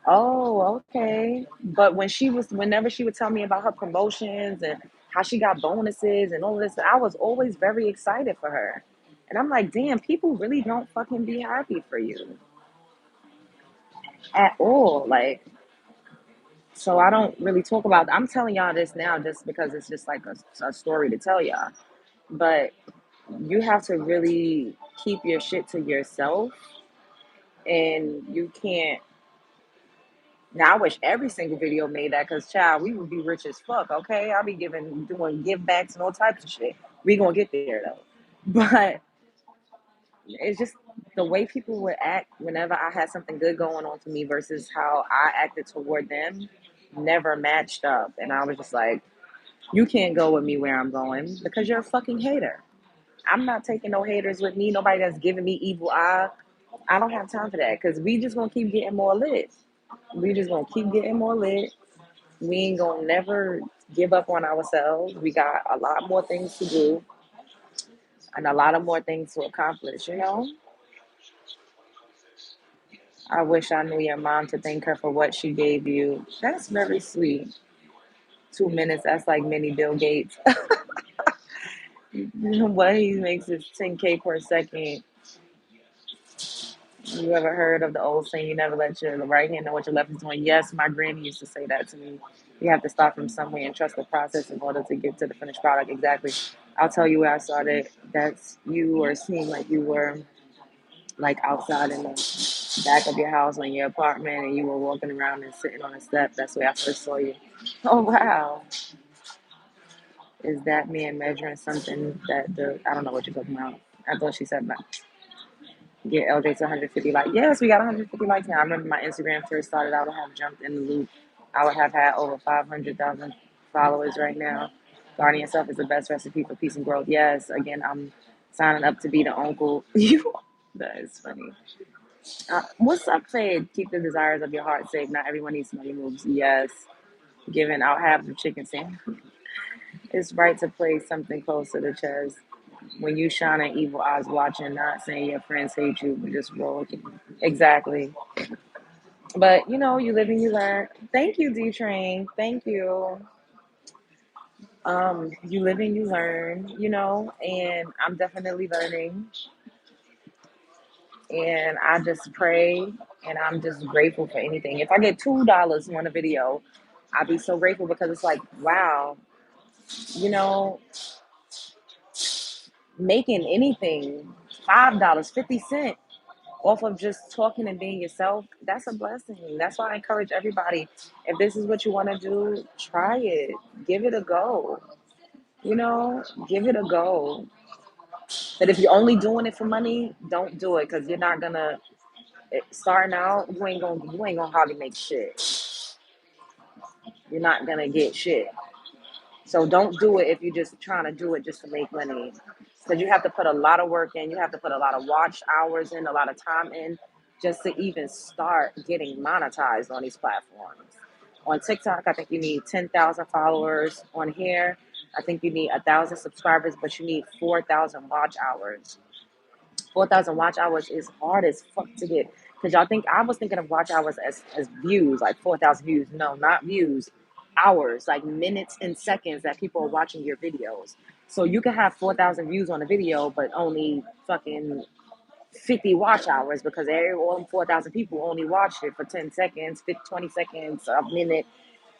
A: "Oh, okay." But whenever she would tell me about her promotions and how she got bonuses and all this, I was always very excited for her. And I'm like, damn, people really don't fucking be happy for you at all. Like, so I don't really talk about. I'm telling y'all this now just because it's just like a story to tell y'all. But you have to really keep your shit to yourself, and you can't. Now I wish every single video made that, cause child, we would be rich as fuck. Okay, I'll be doing give backs and all types of shit. We gonna get there though, but it's just the way people would act whenever I had something good going on for me versus how I acted toward them never matched up. And I was just like, you can't go with me where I'm going because you're a fucking hater. I'm not taking no haters with me. Nobody that's giving me evil eye. I don't have time for that because we just gonna keep getting more lit. We just gonna keep getting more lit. We ain't gonna never give up on ourselves. We got a lot more things to do and a lot of more things to accomplish, you know? I wish I knew your mom to thank her for what she gave you. That's very sweet. 2 minutes, that's like mini Bill Gates. What he makes is 10K per second. You ever heard of the old saying, you never let your right hand know what your left is doing? Yes, my granny used to say that to me. You have to start from somewhere and trust the process in order to get to the finished product. Exactly. I'll tell you where I started. That's you were seeing like you were like outside in the back of your house or in your apartment and you were walking around and sitting on a step. That's where I first saw you. Oh wow. Is that man measuring something that I don't know what you're talking about. I thought she said that. Get LJ to 150 likes. Yes, we got 150 likes now. I remember my Instagram first started, I would have jumped in the loop. I would have had over 500,000 followers right now. Guarding yourself is the best recipe for peace and growth. Yes, again, I'm signing up to be the uncle. You, that is funny. What's up, Fade? Keep the desires of your heart safe. Not everyone needs money moves. Yes, giving out half the chicken sandwich. It's right to play something close to the chest. When you shine an evil eyes watching, not saying your friends hate you, but just roll. Exactly. But you know, you live and you learn. Thank you, D Train. Thank you. You live and you learn, you know, and I'm definitely learning. And I just pray and I'm just grateful for anything. If I get $2 on a video, I'll be so grateful because it's like, wow, you know, making anything, $5, 50 cents off of just talking and being yourself, that's a blessing. That's why I encourage everybody. If this is what you want to do, try it. Give it a go. You know, give it a go. But if you're only doing it for money, don't do it because you're not gonna starting out. You ain't gonna hardly make shit. You're not gonna get shit. So don't do it if you're just trying to do it just to make money. Because you have to put a lot of work in, you have to put a lot of watch hours in, a lot of time in, just to even start getting monetized on these platforms. On TikTok, I think you need 10,000 followers. On here, I think you need 1,000 subscribers, but you need 4,000 watch hours. 4,000 watch hours is hard as fuck to get. Because y'all think I was thinking of watch hours as views, like 4,000 views. No, not views, hours, like minutes and seconds that people are watching your videos. So you can have 4,000 views on a video, but only fucking 50 watch hours because all 4,000 people only watched it for 10 seconds, 50, 20 seconds, a minute.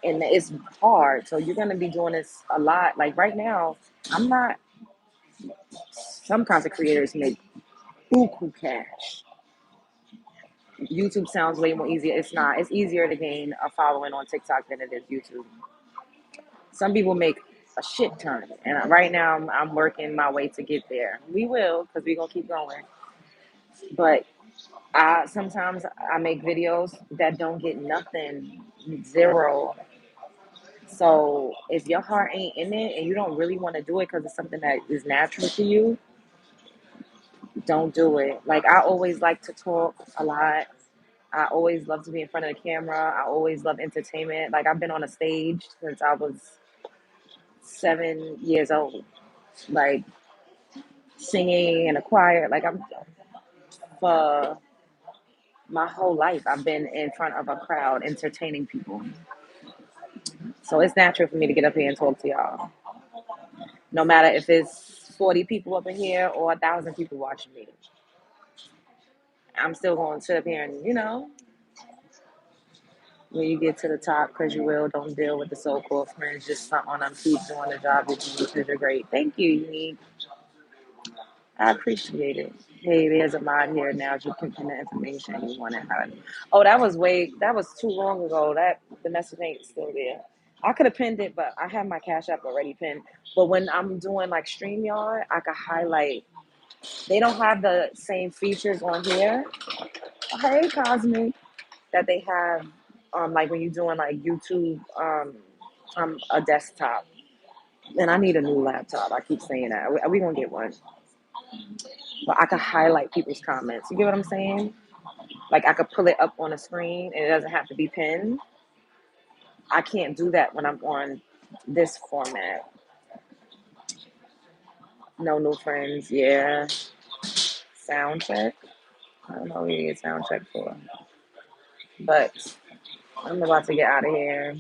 A: And it's hard. So you're going to be doing this a lot. Like right now, I'm not, some content creators make buku cash. YouTube sounds way more easier. It's not. It's easier to gain a following on TikTok than it is YouTube. Some people make a shit ton, and right now I'm working my way to get there. We will, because we're gonna keep going. But I sometimes I make videos that don't get nothing, zero. So if your heart ain't in it and you don't really want to do it because it's something that is natural to you, don't do it. Like I always like to talk a lot. I always love to be in front of the camera. I always love entertainment. Like I've been on a stage since I was 7 years old. Like singing in a choir. Like I'm for my whole life I've been in front of a crowd entertaining people. So it's natural for me to get up here and talk to y'all. No matter if it's 40 people up in here or 1,000 people watching me. I'm still going to sit up here and, when you get to the top, because you will, don't deal with the so-called friends. Just something on them, keep doing the job that you do because you're great. Thank you, Unique. I appreciate it. Hey, there's a mod here now. You can pin the information you want to have. Oh, that was too long ago. That the message ain't still there. I could have pinned it, but I have my Cash App already pinned. But when I'm doing like StreamYard, I could highlight. They don't have the same features on here. Hey, Cosmic, that they have like when you're doing like YouTube a desktop. And I need a new laptop. I keep saying that. We gonna get one. But I could highlight people's comments. You get what I'm saying? Like I could pull it up on a screen and it doesn't have to be pinned. I can't do that when I'm on this format. No new friends. Yeah. Sound check. I don't know what you get sound check for. But I'm about to get out of here.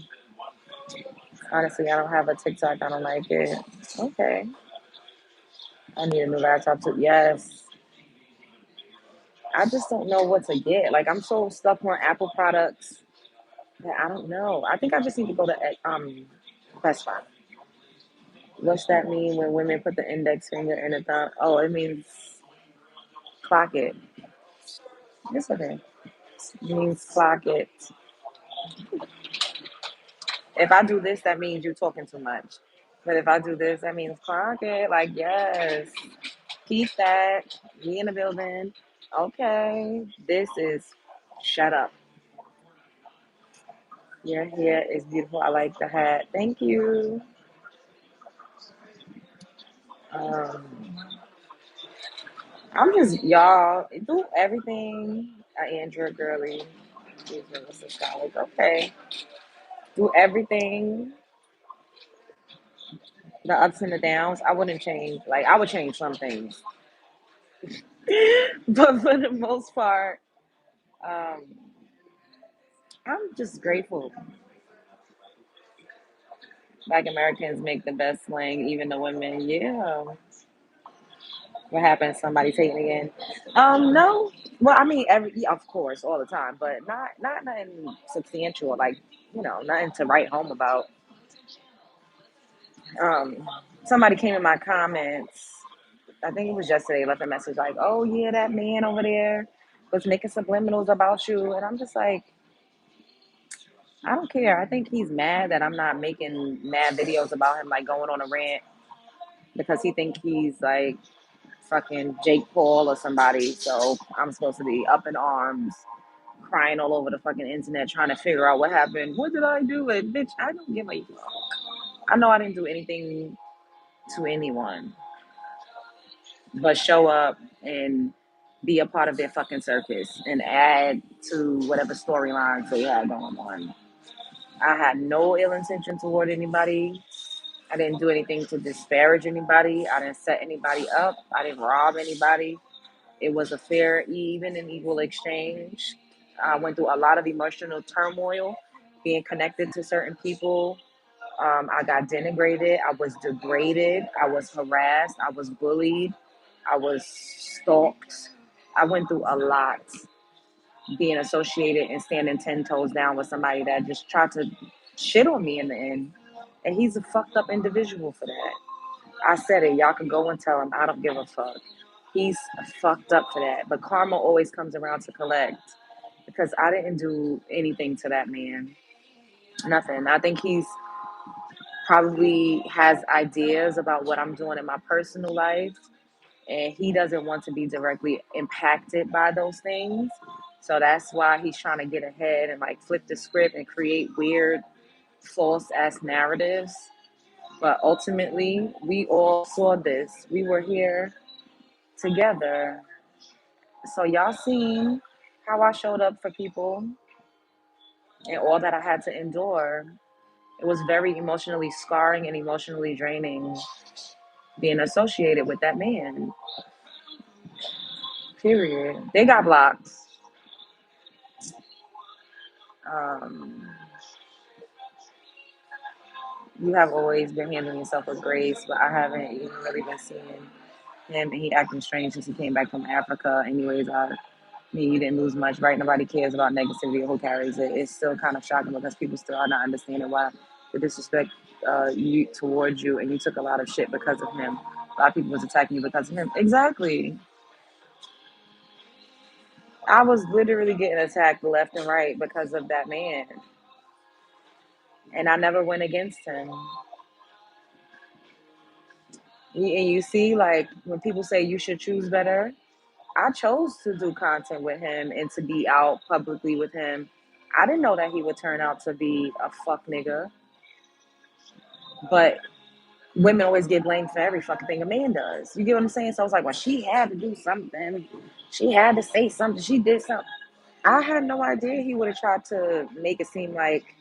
A: Honestly, I don't have a TikTok. I don't like it. Okay. I need a new laptop too. Yes. I just don't know what to get. Like I'm so stuck on Apple products that I don't know. I think I just need to go to Best Buy. What's that mean when women put the index finger in the thumb? Oh, it means clock it. It's okay. It means clock it. If I do this, that means you're talking too much. But if I do this, that means clock it. Like yes, keep that. We in the building. Okay. This is shut up. Your hair is beautiful. I like the hat. Thank you. Um, I'm just y'all do everything. Andrew Girly, she's Mr. College. Okay, do everything. The ups and the downs. I wouldn't change. Like I would change some things, but for the most part, um, I'm just grateful. Black Americans make the best slang, even the women. Yeah. What happens? Somebody taking again? No. Well, I mean, yeah, of course, all the time, but not nothing substantial. Like nothing to write home about. Um, Somebody came in my comments. I think it was yesterday. Left a message like, "Oh yeah, that man over there was making subliminals about you," and I'm just like, I don't care. I think he's mad that I'm not making mad videos about him, like going on a rant because he think he's like fucking Jake Paul or somebody. So I'm supposed to be up in arms, crying all over the fucking internet, trying to figure out what happened. What did I do? And bitch, I don't give a fuck. I know I didn't do anything to anyone but show up and be a part of their fucking circus and add to whatever storylines they had going on. I had no ill intention toward anybody. I didn't do anything to disparage anybody. I didn't set anybody up. I didn't rob anybody. It was a fair, even and equal exchange. I went through a lot of emotional turmoil being connected to certain people. I got denigrated. I was degraded. I was harassed. I was bullied. I was stalked. I went through a lot being associated and standing 10 toes down with somebody that just tried to shit on me in the end. And he's a fucked up individual for that. I said it. Y'all can go and tell him. I don't give a fuck. He's fucked up for that. But karma always comes around to collect because I didn't do anything to that man. Nothing. I think he's probably has ideas about what I'm doing in my personal life, and he doesn't want to be directly impacted by those things. So that's why he's trying to get ahead and like flip the script and create weird, false ass narratives. But ultimately, we all saw this. We were here together. So y'all seen how I showed up for people and all that I had to endure. It was very emotionally scarring and emotionally draining being associated with that man. Period. They got blocked. Um, you have always been handling yourself with grace, but I haven't even really been seeing him, and he acting strange since he came back from Africa. Anyways, I mean, you didn't lose much, right? Nobody cares about negativity or who carries it. It's still kind of shocking because people still are not understanding why the disrespect you towards you, and you took a lot of shit because of him. A lot of people was attacking you because of him. Exactly. I was literally getting attacked left and right because of that man, and I never went against him. And you see, like when people say you should choose better, I chose to do content with him and to be out publicly with him. I didn't know that he would turn out to be a fuck nigga, but women always get blamed for every fucking thing a man does. You get what I'm saying? So I was like, well, she had to do something. She had to say something. She did something. I had no idea he would have tried to make it seem like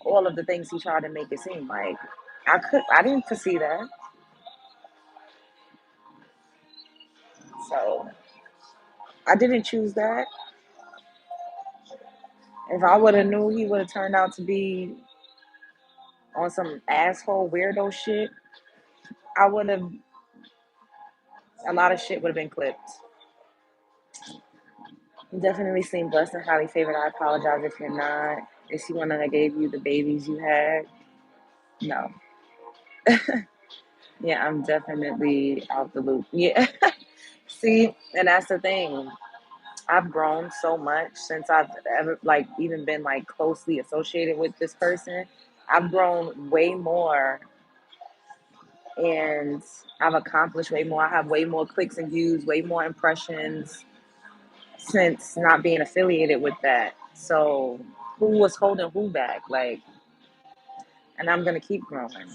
A: all of the things he tried to make it seem like. I didn't foresee that. So I didn't choose that. If I would have knew he would have turned out to be on some asshole weirdo shit, I would have a lot of shit would have been clipped. You definitely seem blessed and highly favored. I apologize if you're not. Is he one that gave you the babies you had? No. Yeah, I'm definitely out the loop. Yeah. See, and that's the thing. I've grown so much since I've ever like even been like closely associated with this person. I've grown way more and I've accomplished way more. I have way more clicks and views, way more impressions since not being affiliated with that. So who was holding who back? Like, and I'm gonna keep growing.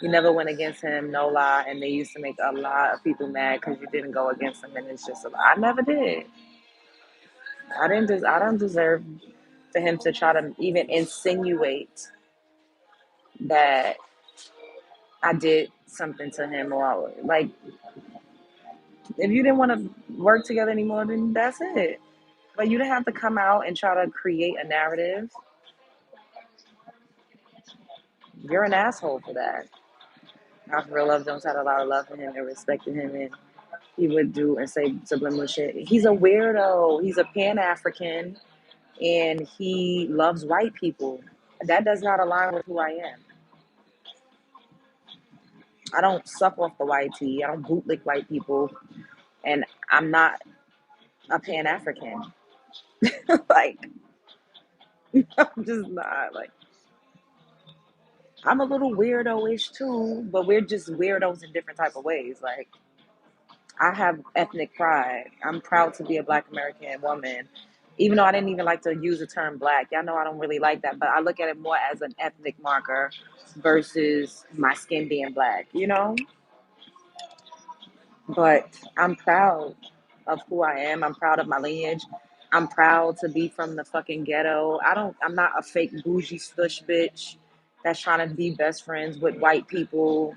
A: You never went against him, no lie, and they used to make a lot of people mad because you didn't go against him, and it's just a lie. I never did. I didn't. I don't deserve for him to try to even insinuate that I did something to him or like if you didn't want to work together anymore, then that's it. But you didn't have to come out and try to create a narrative. You're an asshole for that. I for real Love Jones had a lot of love for him and respected him, and he would do and say subliminal shit. He's a weirdo. He's a Pan African, and he loves white people. That does not align with who I am. I don't suck off the white tea. I don't bootlick white people, and I'm not a Pan African. Like I'm just not. Like I'm a little weirdo-ish too, but we're just weirdos in different type of ways. Like I have ethnic pride. I'm proud to be a Black American woman. Even though I didn't even like to use the term black. Y'all know I don't really like that, but I look at it more as an ethnic marker versus my skin being black, you know? But I'm proud of who I am. I'm proud of my lineage. I'm proud to be from the fucking ghetto. I'm not a fake bougie stush bitch that's trying to be best friends with white people,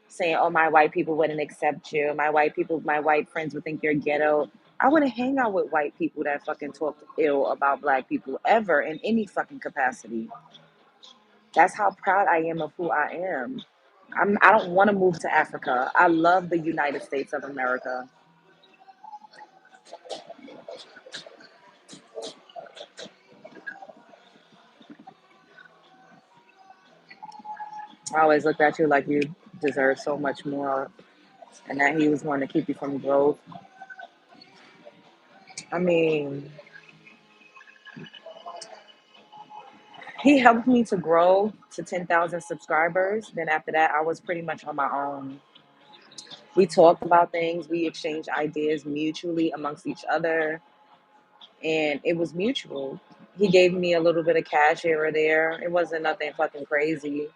A: saying, oh, my white people wouldn't accept you. My white friends would think you're ghetto. I wouldn't hang out with white people that fucking talk ill about black people ever in any fucking capacity. That's how proud I am of who I am. I don't want to move to Africa. I love the United States of America. I always looked at you like you deserve so much more and that he was going to keep you from growth. I mean, he helped me to grow to 10,000 subscribers. Then after that, I was pretty much on my own. We talked about things, we exchanged ideas mutually amongst each other, and it was mutual. He gave me a little bit of cash here or there. It wasn't nothing fucking crazy.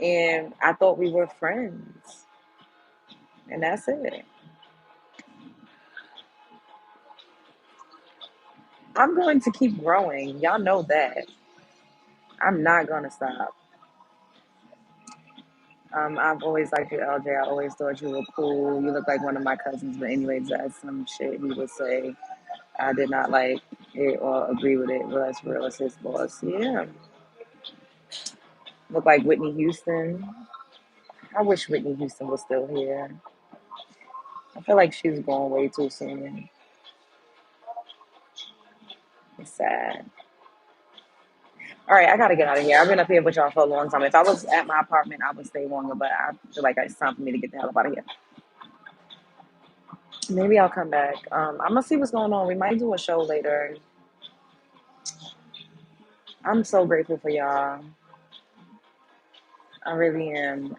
A: And I thought we were friends. And that's it. I'm going to keep growing. Y'all know that. I'm not going to stop. I've always liked you, LJ. I always thought you were cool. You look like one of my cousins. But anyways, that's some shit he would say. I did not like it or agree with it. But that's real. It's his boss. Yeah. Look like Whitney Houston. I wish Whitney Houston was still here. I feel like she's going way too soon. It's sad. All right, I gotta get out of here. I've been up here with y'all for a long time. If I was at my apartment, I would stay longer, but I feel like it's time for me to get the hell up out of here. Maybe I'll come back. I'm gonna see what's going on. We might do a show later. I'm so grateful for y'all. I really am.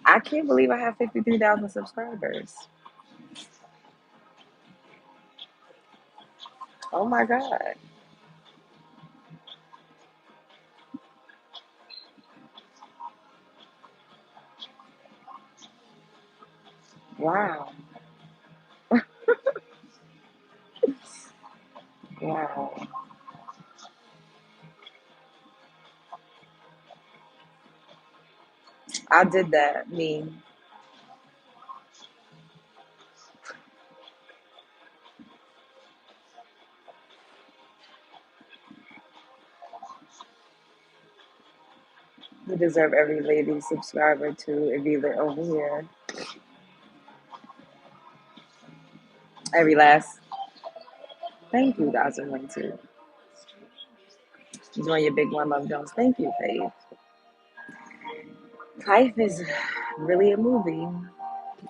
A: I can't believe I have 53,000 subscribers. Oh my God. Wow. Wow. I did that. Me. You deserve every lady subscriber to if either over here. Every last. Thank you, guys. Are going to enjoy your big one, Love Jones. Thank you, Faith. Life is really a movie.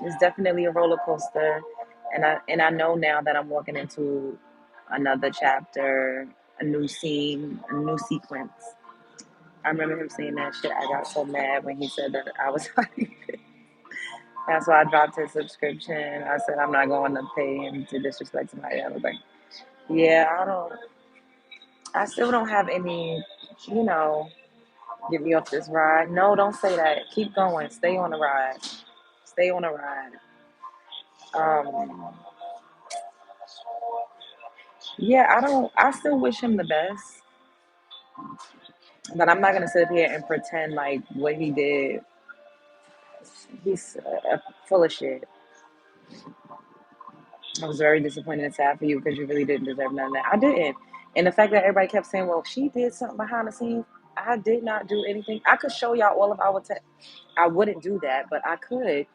A: It's definitely a roller coaster, and I know now that I'm walking into another chapter, a new scene, a new sequence. I remember him saying that shit. I got so mad when he said that. I was like, that's why I dropped his subscription. I said I'm not going to pay him to disrespect somebody. I was like, yeah, I still don't have any, you know, get me off this ride. No, don't say that. Keep going. Stay on the ride. Stay on the ride. Um, yeah, I still wish him the best, but I'm not gonna sit here and pretend like what he did. He's full of shit. I was very disappointed and sad for you because you really didn't deserve none of that. I didn't. And the fact that everybody kept saying, well, she did something behind the scenes, I did not do anything. I could show y'all all of our I wouldn't do that, but I could.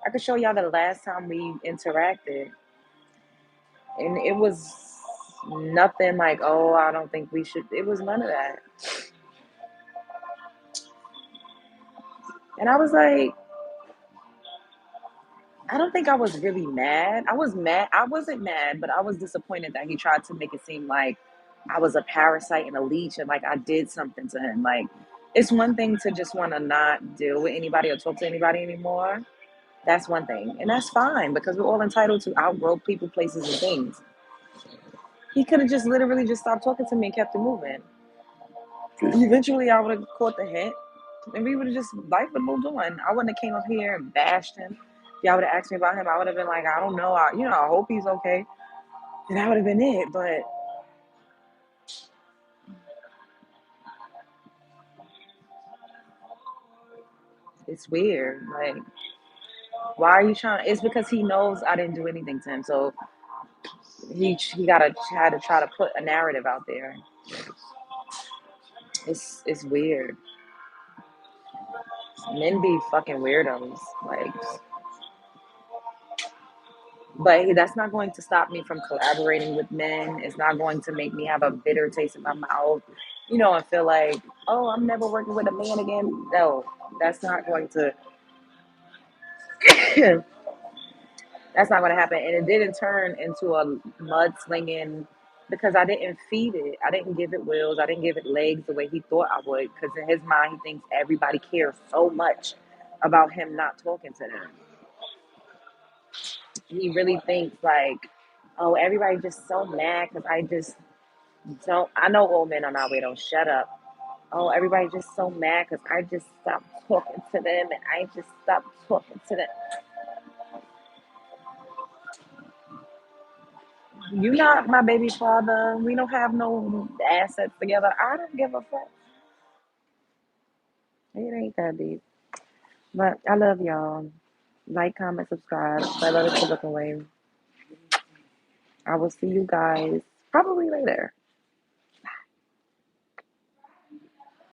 A: I could show y'all the last time we interacted. And it was nothing like, oh, I don't think we should. It was none of that. And I was like, I don't think I was really mad. I was mad. I wasn't mad, but I was disappointed that he tried to make it seem like I was a parasite and a leech and like I did something to him. Like, It's one thing to just want to not deal with anybody or talk to anybody anymore. That's one thing. And that's fine because we're all entitled to outgrow people, places, and things. He could have just literally just stopped talking to me and kept it moving. Eventually, I would have caught the hint and we would have just, life would have moved on. I wouldn't have came up here and bashed him. If y'all would have asked me about him, I would have been like, I don't know. I hope he's okay. And that would have been it. But it's weird. Like, why are you trying? It's because he knows I didn't do anything to him. So he gotta had to try to put a narrative out there. It's weird. Men be fucking weirdos. Like, but that's not going to stop me from collaborating with men. It's not going to make me have a bitter taste in my mouth, and feel like, oh, I'm never working with a man again. No, that's not going to. That's not going to happen. And it didn't turn into a mudslinging because I didn't feed it. I didn't give it wheels. I didn't give it legs the way he thought I would. Because in his mind, he thinks everybody cares so much about him not talking to them. He really thinks like, oh, everybody's just so mad because I just don't. I know old men on our way don't shut up. Oh, everybody's just so mad because I just stopped talking to them and I just stopped talking to them. You not my baby father. We don't have no assets together. I don't give a fuck. It ain't that deep. But I love y'all. Like, comment, subscribe. I love it to look away. I will see you guys probably later.